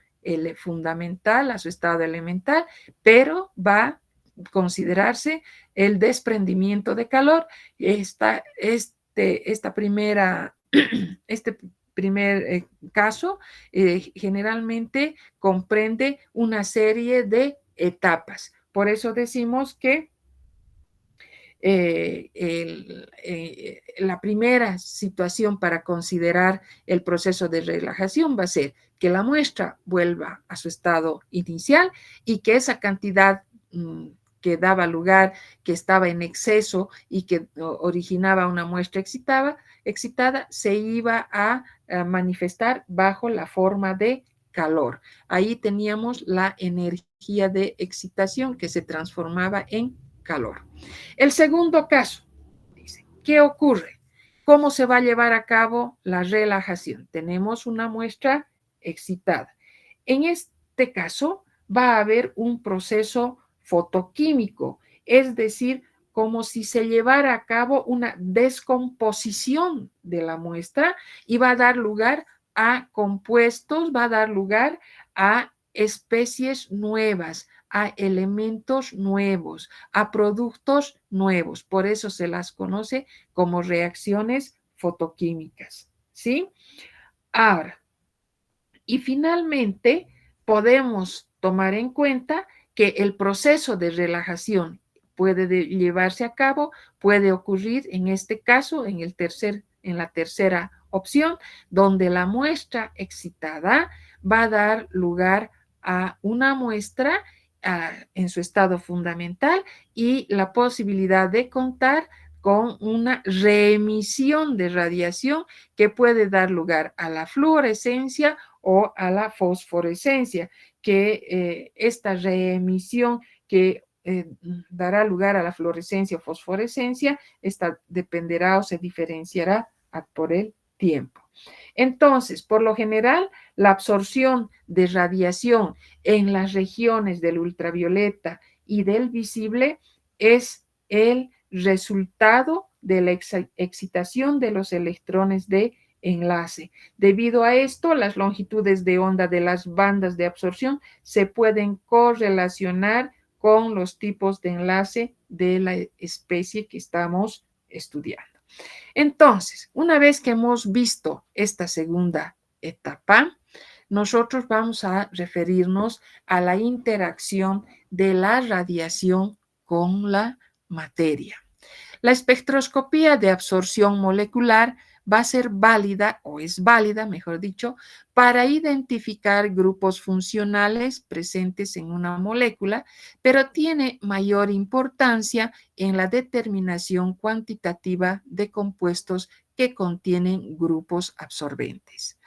fundamental, a su estado elemental, pero va a considerarse el desprendimiento de calor. Esta primera, este primer caso generalmente comprende una serie de etapas. Por eso decimos que la primera situación para considerar el proceso de relajación va a ser que la muestra vuelva a su estado inicial y que esa cantidad que daba lugar, que estaba en exceso y que originaba una muestra excitada, se iba a manifestar bajo la forma de calor. Ahí teníamos la energía de excitación que se transformaba en calor. El segundo caso, dice, ¿qué ocurre? ¿Cómo se va a llevar a cabo la relajación? Tenemos una muestra excitada. En este caso, va a haber un proceso fotoquímico, es decir, como si se llevara a cabo una descomposición de la muestra y va a dar lugar a compuestos, va a dar lugar a especies nuevas, a elementos nuevos, a productos nuevos. Por eso se las conoce como reacciones fotoquímicas, ¿sí? Ahora, y finalmente podemos tomar en cuenta que el proceso de relajación puede llevarse a cabo, puede ocurrir en este caso, en la tercera opción, donde la muestra excitada va a dar lugar a una muestra en su estado fundamental y la posibilidad de contar con una reemisión de radiación que puede dar lugar a la fluorescencia o a la fosforescencia, que esta reemisión que dará lugar a la fluorescencia o fosforescencia, esta dependerá o se diferenciará por el tiempo. Entonces, por lo general, la absorción de radiación en las regiones del ultravioleta y del visible es el resultado de la excitación de los electrones de enlace. Debido a esto, las longitudes de onda de las bandas de absorción se pueden correlacionar con los tipos de enlace de la especie que estamos estudiando. Entonces, una vez que hemos visto esta segunda etapa, nosotros vamos a referirnos a la interacción de la radiación con la materia. La espectroscopía de absorción molecular va a ser válida, o es válida, mejor dicho, para identificar grupos funcionales presentes en una molécula, pero tiene mayor importancia en la determinación cuantitativa de compuestos que contienen grupos absorbentes.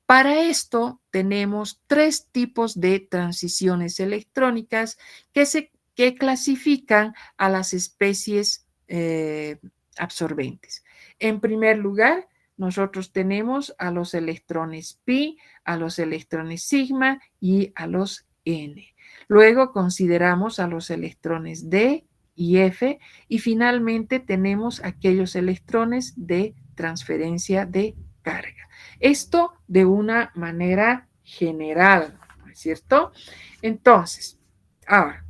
Para esto tenemos tres tipos de transiciones electrónicas que clasifican a las especies absorbentes. En primer lugar, nosotros tenemos a los electrones pi, a los electrones sigma y a los n. Luego consideramos a los electrones d y f y finalmente tenemos aquellos electrones de transferencia de carga. Esto de una manera general, ¿no es cierto? Entonces, ahora,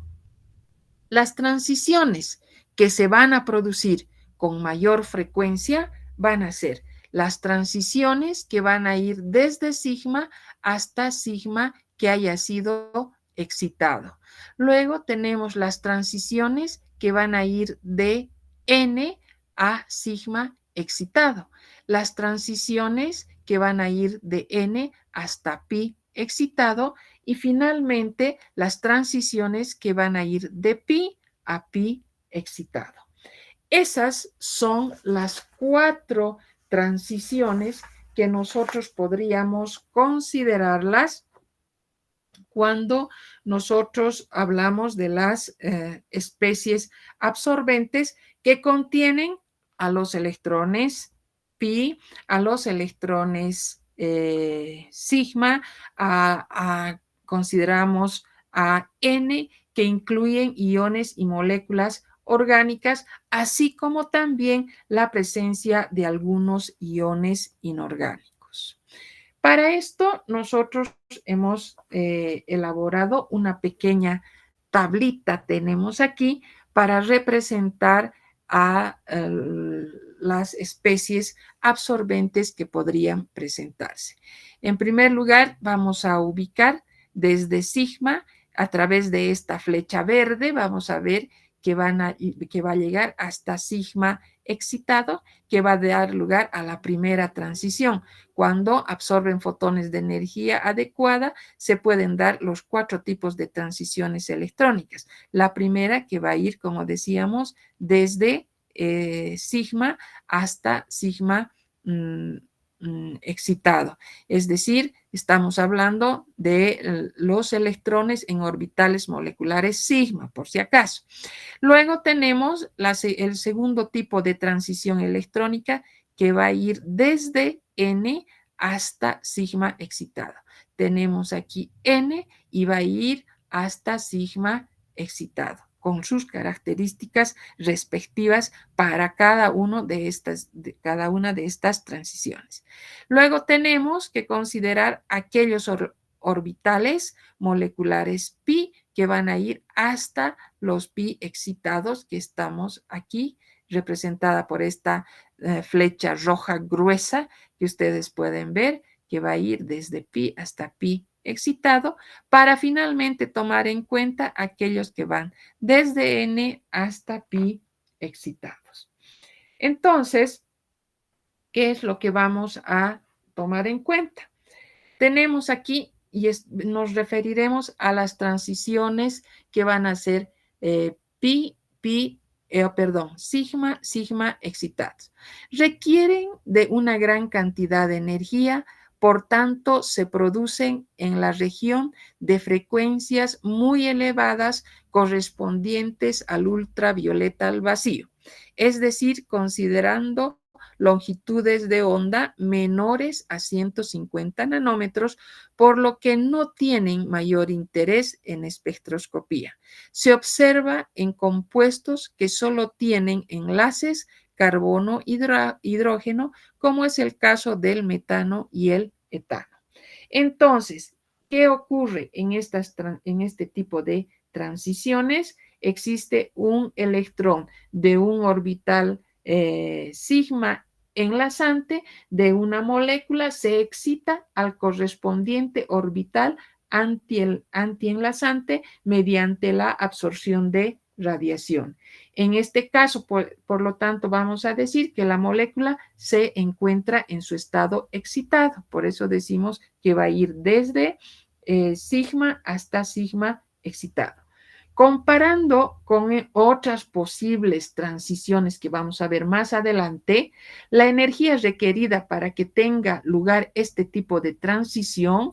las transiciones que se van a producir con mayor frecuencia van a ser las transiciones que van a ir desde sigma hasta sigma que haya sido excitado. Luego tenemos las transiciones que van a ir de n a sigma excitado. Las transiciones que van a ir de N hasta pi excitado y finalmente las transiciones que van a ir de pi a pi excitado. Esas son las 4 transiciones que nosotros podríamos considerarlas cuando nosotros hablamos de las especies absorbentes que contienen a los electrones pi, a los electrones sigma, consideramos a n, que incluyen iones y moléculas orgánicas, así como también la presencia de algunos iones inorgánicos. Para esto, nosotros hemos elaborado una pequeña tablita, tenemos aquí, para representar a las especies absorbentes que podrían presentarse. En primer lugar, vamos a ubicar desde sigma, a través de esta flecha verde, vamos a ver que va a llegar hasta sigma excitado, que va a dar lugar a la primera transición. Cuando absorben fotones de energía adecuada, se pueden dar los 4 tipos de transiciones electrónicas. La primera que va a ir, como decíamos, desde sigma hasta sigma excitado. Es decir, estamos hablando de los electrones en orbitales moleculares sigma, por si acaso. Luego tenemos el segundo tipo de transición electrónica que va a ir desde N hasta sigma excitada. Tenemos aquí N y va a ir hasta sigma excitado, con sus características respectivas para cada una de estas transiciones. Luego tenemos que considerar aquellos orbitales moleculares pi que van a ir hasta los pi excitados que estamos aquí, representada por esta flecha roja gruesa que ustedes pueden ver, que va a ir desde pi hasta pi excitado, para finalmente tomar en cuenta aquellos que van desde n hasta pi excitados. Entonces, ¿qué es lo que vamos a tomar en cuenta? Tenemos aquí, y nos referiremos a las transiciones que van a ser sigma, sigma excitados. Requieren de una gran cantidad de energía, por tanto, se producen en la región de frecuencias muy elevadas correspondientes al ultravioleta al vacío, es decir, considerando longitudes de onda menores a 150 nanómetros, por lo que no tienen mayor interés en espectroscopía. Se observa en compuestos que solo tienen enlaces carbono-hidrógeno, como es el caso del metano y el etano. Entonces, ¿qué ocurre en este tipo de transiciones? Existe un electrón de un orbital sigma enlazante de una molécula, se excita al correspondiente orbital antienlazante mediante la absorción de radiación. En este caso, por lo tanto, vamos a decir que la molécula se encuentra en su estado excitado. Por eso decimos que va a ir desde sigma hasta sigma excitado. Comparando con otras posibles transiciones que vamos a ver más adelante, la energía requerida para que tenga lugar este tipo de transición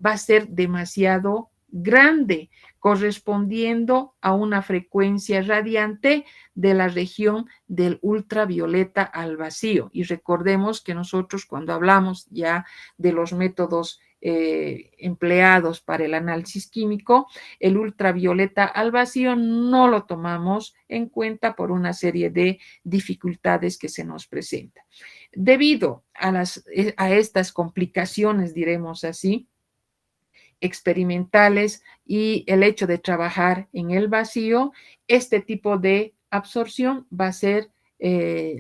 va a ser demasiado grande, correspondiendo a una frecuencia radiante de la región del ultravioleta al vacío. Y recordemos que nosotros, cuando hablamos ya de los métodos empleados para el análisis químico, el ultravioleta al vacío no lo tomamos en cuenta por una serie de dificultades que se nos presentan. Debido a estas complicaciones, diremos así, experimentales y el hecho de trabajar en el vacío, este tipo de absorción va a ser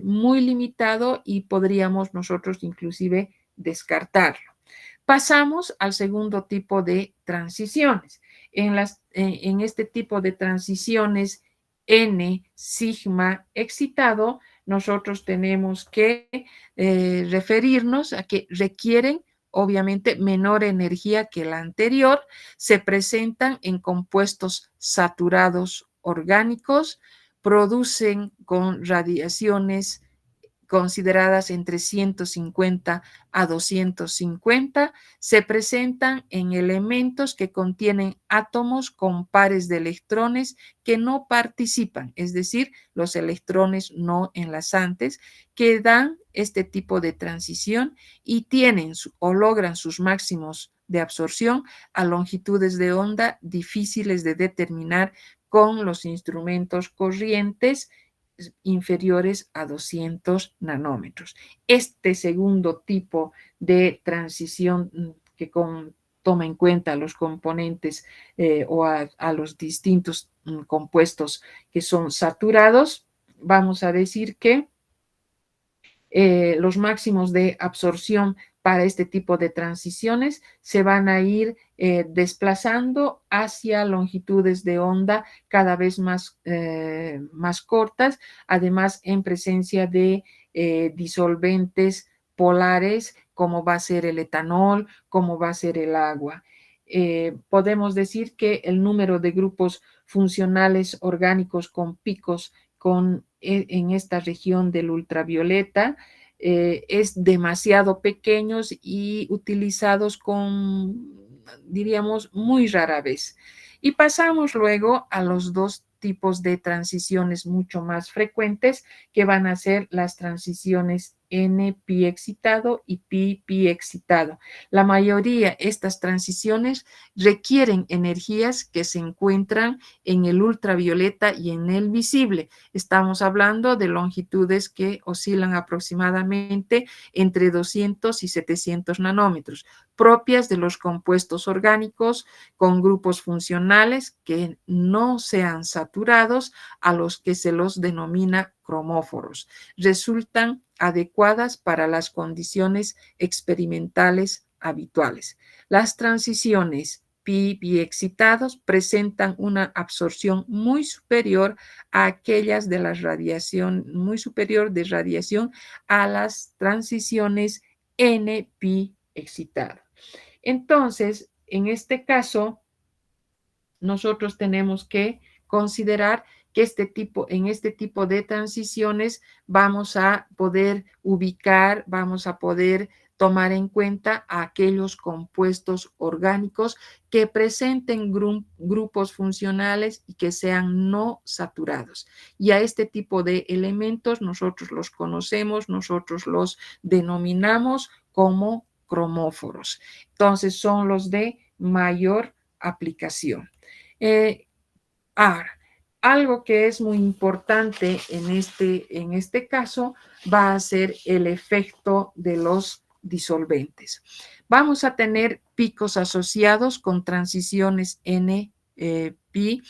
muy limitado y podríamos nosotros inclusive descartarlo. Pasamos al segundo tipo de transiciones. En este tipo de transiciones N sigma excitado, nosotros tenemos que referirnos a que requieren obviamente menor energía que la anterior, se presentan en compuestos saturados orgánicos, producen con radiaciones consideradas entre 150 a 250, se presentan en elementos que contienen átomos con pares de electrones que no participan, es decir, los electrones no enlazantes, que dan este tipo de transición y tienen o logran sus máximos de absorción a longitudes de onda difíciles de determinar con los instrumentos corrientes inferiores a 200 nanómetros. Este segundo tipo de transición que toma en cuenta los componentes o a los distintos compuestos que son saturados, vamos a decir que los máximos de absorción para este tipo de transiciones se van a ir desplazando hacia longitudes de onda cada vez más cortas, además en presencia de disolventes polares, como va a ser el etanol, como va a ser el agua. Podemos decir que el número de grupos funcionales orgánicos con picos en esta región del ultravioleta es demasiado pequeños y utilizados diríamos, muy rara vez. Y pasamos luego a los dos tipos de transiciones mucho más frecuentes, que van a ser las transiciones N-pi excitado y pi excitado. La mayoría de estas transiciones requieren energías que se encuentran en el ultravioleta y en el visible. Estamos hablando de longitudes que oscilan aproximadamente entre 200 y 700 nanómetros, propias de los compuestos orgánicos con grupos funcionales que no sean saturados, a los que se los denomina cromóforos. Resultan adecuadas para las condiciones experimentales habituales. Las transiciones pi biexcitados presentan una absorción muy superior a aquellas de la radiación, muy superior de radiación a las transiciones N-pi excitado. Entonces, en este caso, nosotros tenemos que considerar que en este tipo de transiciones vamos a poder ubicar, vamos a poder tomar en cuenta a aquellos compuestos orgánicos que presenten grupos funcionales y que sean no saturados. Y a este tipo de elementos nosotros los conocemos, nosotros los denominamos como cromóforos. Entonces son los de mayor aplicación. Ahora, algo que es muy importante en este caso va a ser el efecto de los disolventes. Vamos a tener picos asociados con transiciones N-pi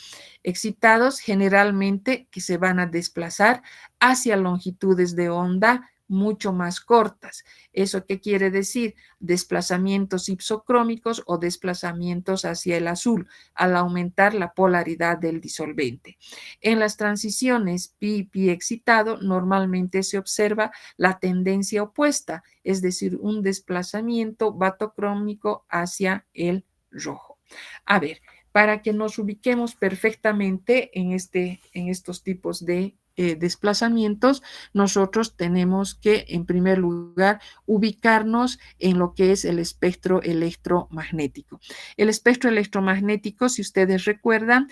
excitados, generalmente que se van a desplazar hacia longitudes de onda mucho más cortas. ¿Eso qué quiere decir? Desplazamientos ipsocrómicos o desplazamientos hacia el azul, al aumentar la polaridad del disolvente. En las transiciones pi excitado normalmente se observa la tendencia opuesta, es decir, un desplazamiento batocrómico hacia el rojo. A ver, para que nos ubiquemos perfectamente en estos tipos de desplazamientos, nosotros tenemos que, en primer lugar, ubicarnos en lo que es el espectro electromagnético. El espectro electromagnético, si ustedes recuerdan,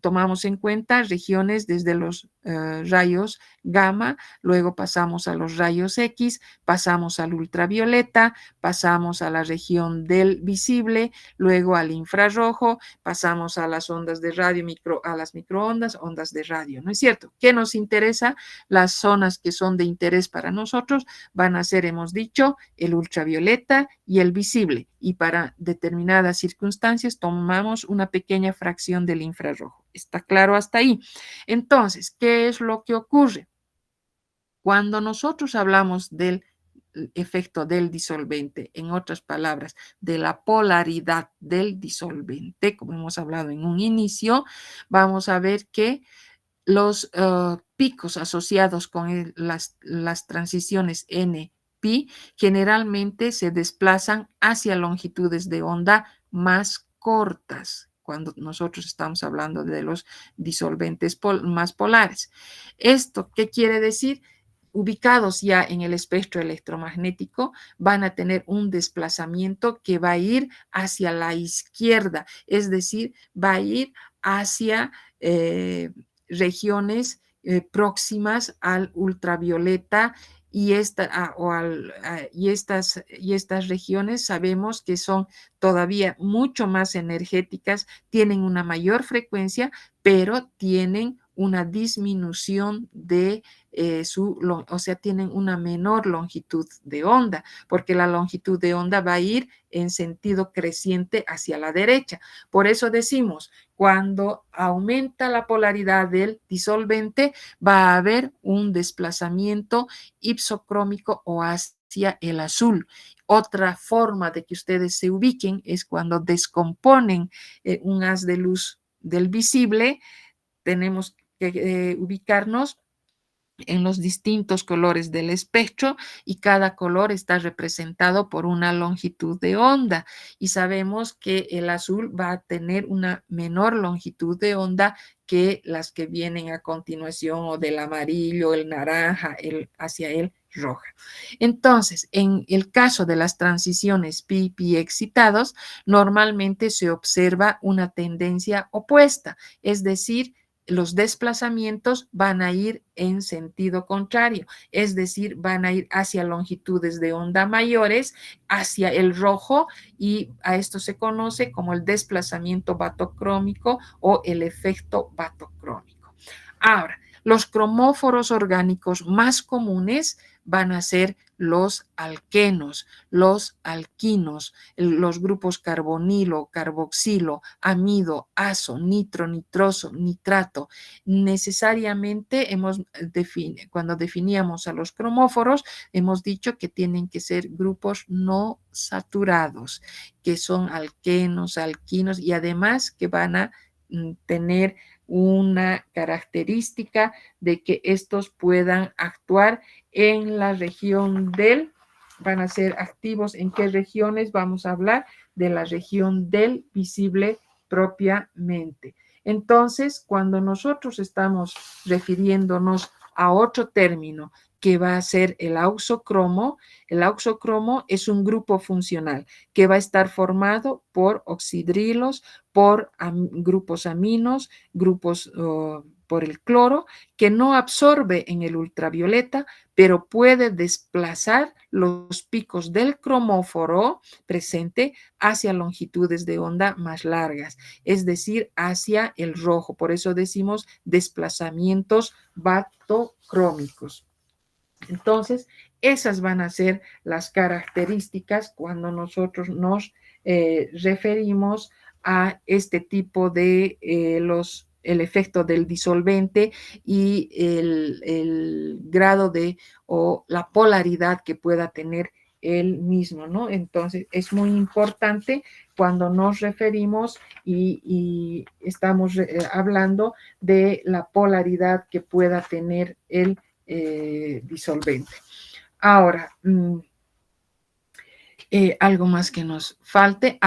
tomamos en cuenta regiones desde los rayos gamma, luego pasamos a los rayos X, pasamos al ultravioleta, pasamos a la región del visible, luego al infrarrojo, pasamos a las ondas de radio, a las microondas, ondas de radio, ¿no es cierto? ¿Qué nos interesa? Las zonas que son de interés para nosotros van a ser, hemos dicho, el ultravioleta y el visible, y para determinadas circunstancias tomamos una pequeña fracción del infrarrojo. ¿Está claro hasta ahí? Entonces, ¿qué es lo que ocurre? Cuando nosotros hablamos del efecto del disolvente, en otras palabras, de la polaridad del disolvente, como hemos hablado en un inicio, vamos a ver que los picos asociados con las transiciones N-pi generalmente se desplazan hacia longitudes de onda más cortas, cuando nosotros estamos hablando de los disolventes más polares. ¿Esto qué quiere decir? Ubicados ya en el espectro electromagnético, van a tener un desplazamiento que va a ir hacia la izquierda, es decir, va a ir hacia regiones próximas al ultravioleta y, y estas regiones sabemos que son todavía mucho más energéticas, tienen una mayor frecuencia, pero tienen una disminución de o sea, tienen una menor longitud de onda, porque la longitud de onda va a ir en sentido creciente hacia la derecha. Por eso decimos, cuando aumenta la polaridad del disolvente, va a haber un desplazamiento ipsocrómico o hacia el azul. Otra forma de que ustedes se ubiquen es cuando descomponen un haz de luz del visible, tenemos que ubicarnos en los distintos colores del espectro y cada color está representado por una longitud de onda y sabemos que el azul va a tener una menor longitud de onda que las que vienen a continuación o del amarillo, el naranja, hacia el roja. Entonces, en el caso de las transiciones pi-pi excitados, normalmente se observa una tendencia opuesta, es decir, los desplazamientos van a ir en sentido contrario, es decir, van a ir hacia longitudes de onda mayores, hacia el rojo, y a esto se conoce como el desplazamiento batocrómico o el efecto batocrómico. Ahora, los cromóforos orgánicos más comunes van a ser los alquenos, los alquinos, los grupos carbonilo, carboxilo, amido, azo, nitro, nitroso, nitrato. Necesariamente cuando definíamos a los cromóforos, hemos dicho que tienen que ser grupos no saturados, que son alquenos, alquinos y además que van a tener una característica de que estos puedan actuar en la región van a ser activos en qué regiones, vamos a hablar de la región del visible propiamente. Entonces, cuando nosotros estamos refiriéndonos a otro término que va a ser el auxocromo es un grupo funcional que va a estar formado por oxidrilos, por grupos aminos, grupos por el cloro, que no absorbe en el ultravioleta, pero puede desplazar los picos del cromóforo presente hacia longitudes de onda más largas, es decir, hacia el rojo. Por eso decimos desplazamientos batocrómicos. Entonces, esas van a ser las características cuando nosotros nos referimos a este tipo de el efecto del disolvente y el grado o la polaridad que pueda tener él mismo, ¿no? Entonces, es muy importante cuando nos referimos y estamos hablando de la polaridad que pueda tener el disolvente. Ahora, algo más que nos falte.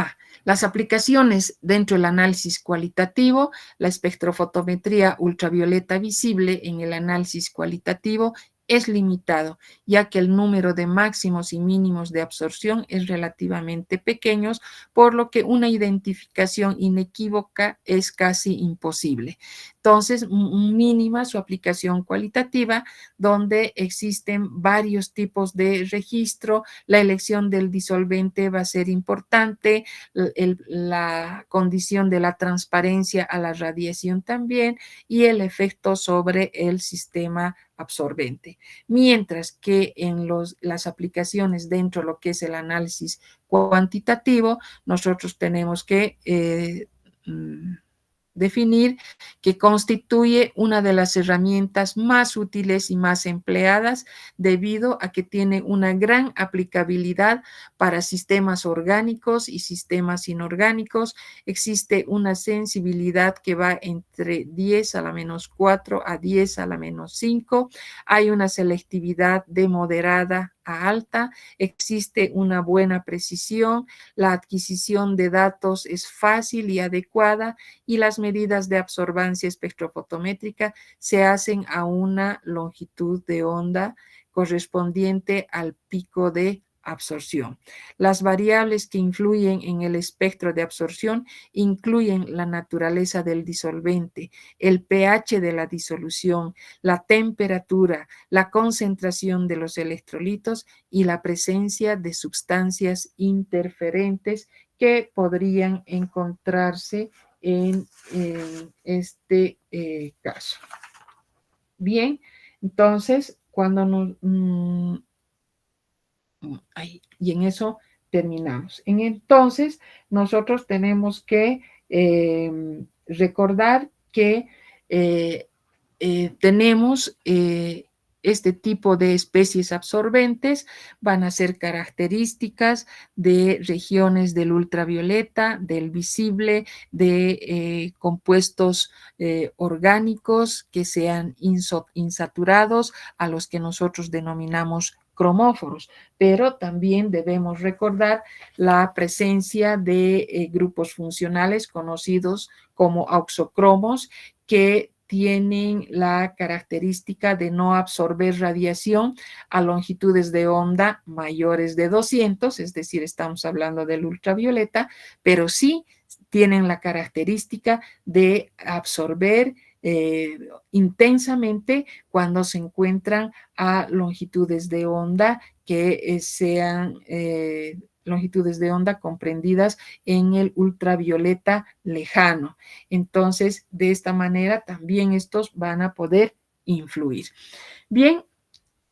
Las aplicaciones dentro del análisis cualitativo, la espectrofotometría ultravioleta visible en el análisis cualitativo es limitado, ya que el número de máximos y mínimos de absorción es relativamente pequeños, por lo que una identificación inequívoca es casi imposible. Entonces, mínima su aplicación cualitativa, donde existen varios tipos de registro. La elección del disolvente va a ser importante, la condición de la transparencia a la radiación también, y el efecto sobre el sistema absorbente. Mientras que en las aplicaciones dentro de lo que es el análisis cuantitativo, nosotros tenemos que definir, que constituye una de las herramientas más útiles y más empleadas debido a que tiene una gran aplicabilidad para sistemas orgánicos y sistemas inorgánicos. Existe una sensibilidad que va entre 10 a la menos 4 a 10 a la menos 5. Hay una selectividad de moderada a alta. Existe una buena precisión. La adquisición de datos es fácil y adecuada y las medidas de absorbancia espectrofotométrica se hacen a una longitud de onda correspondiente al pico de absorción. Las variables que influyen en el espectro de absorción incluyen la naturaleza del disolvente, el pH de la disolución, la temperatura, la concentración de los electrolitos y la presencia de sustancias interferentes que podrían encontrarse en este caso. Bien, entonces, cuando y en eso terminamos. Entonces, nosotros tenemos que recordar que tenemos este tipo de especies absorbentes, van a ser características de regiones del ultravioleta, del visible, de compuestos orgánicos que sean insaturados, a los que nosotros denominamos cromóforos, pero también debemos recordar la presencia de grupos funcionales conocidos como auxocromos, que tienen la característica de no absorber radiación a longitudes de onda mayores de 200, es decir, estamos hablando del ultravioleta, pero sí tienen la característica de absorber intensamente cuando se encuentran a longitudes de onda que sean longitudes de onda comprendidas en el ultravioleta lejano. Entonces, de esta manera también estos van a poder influir. Bien,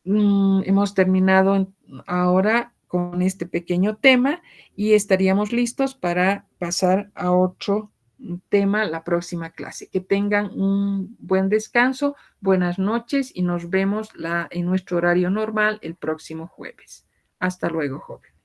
hemos terminado ahora con este pequeño tema y estaríamos listos para pasar a otro tema la próxima clase. Que tengan un buen descanso, buenas noches y nos vemos en nuestro horario normal el próximo jueves. Hasta luego, joven.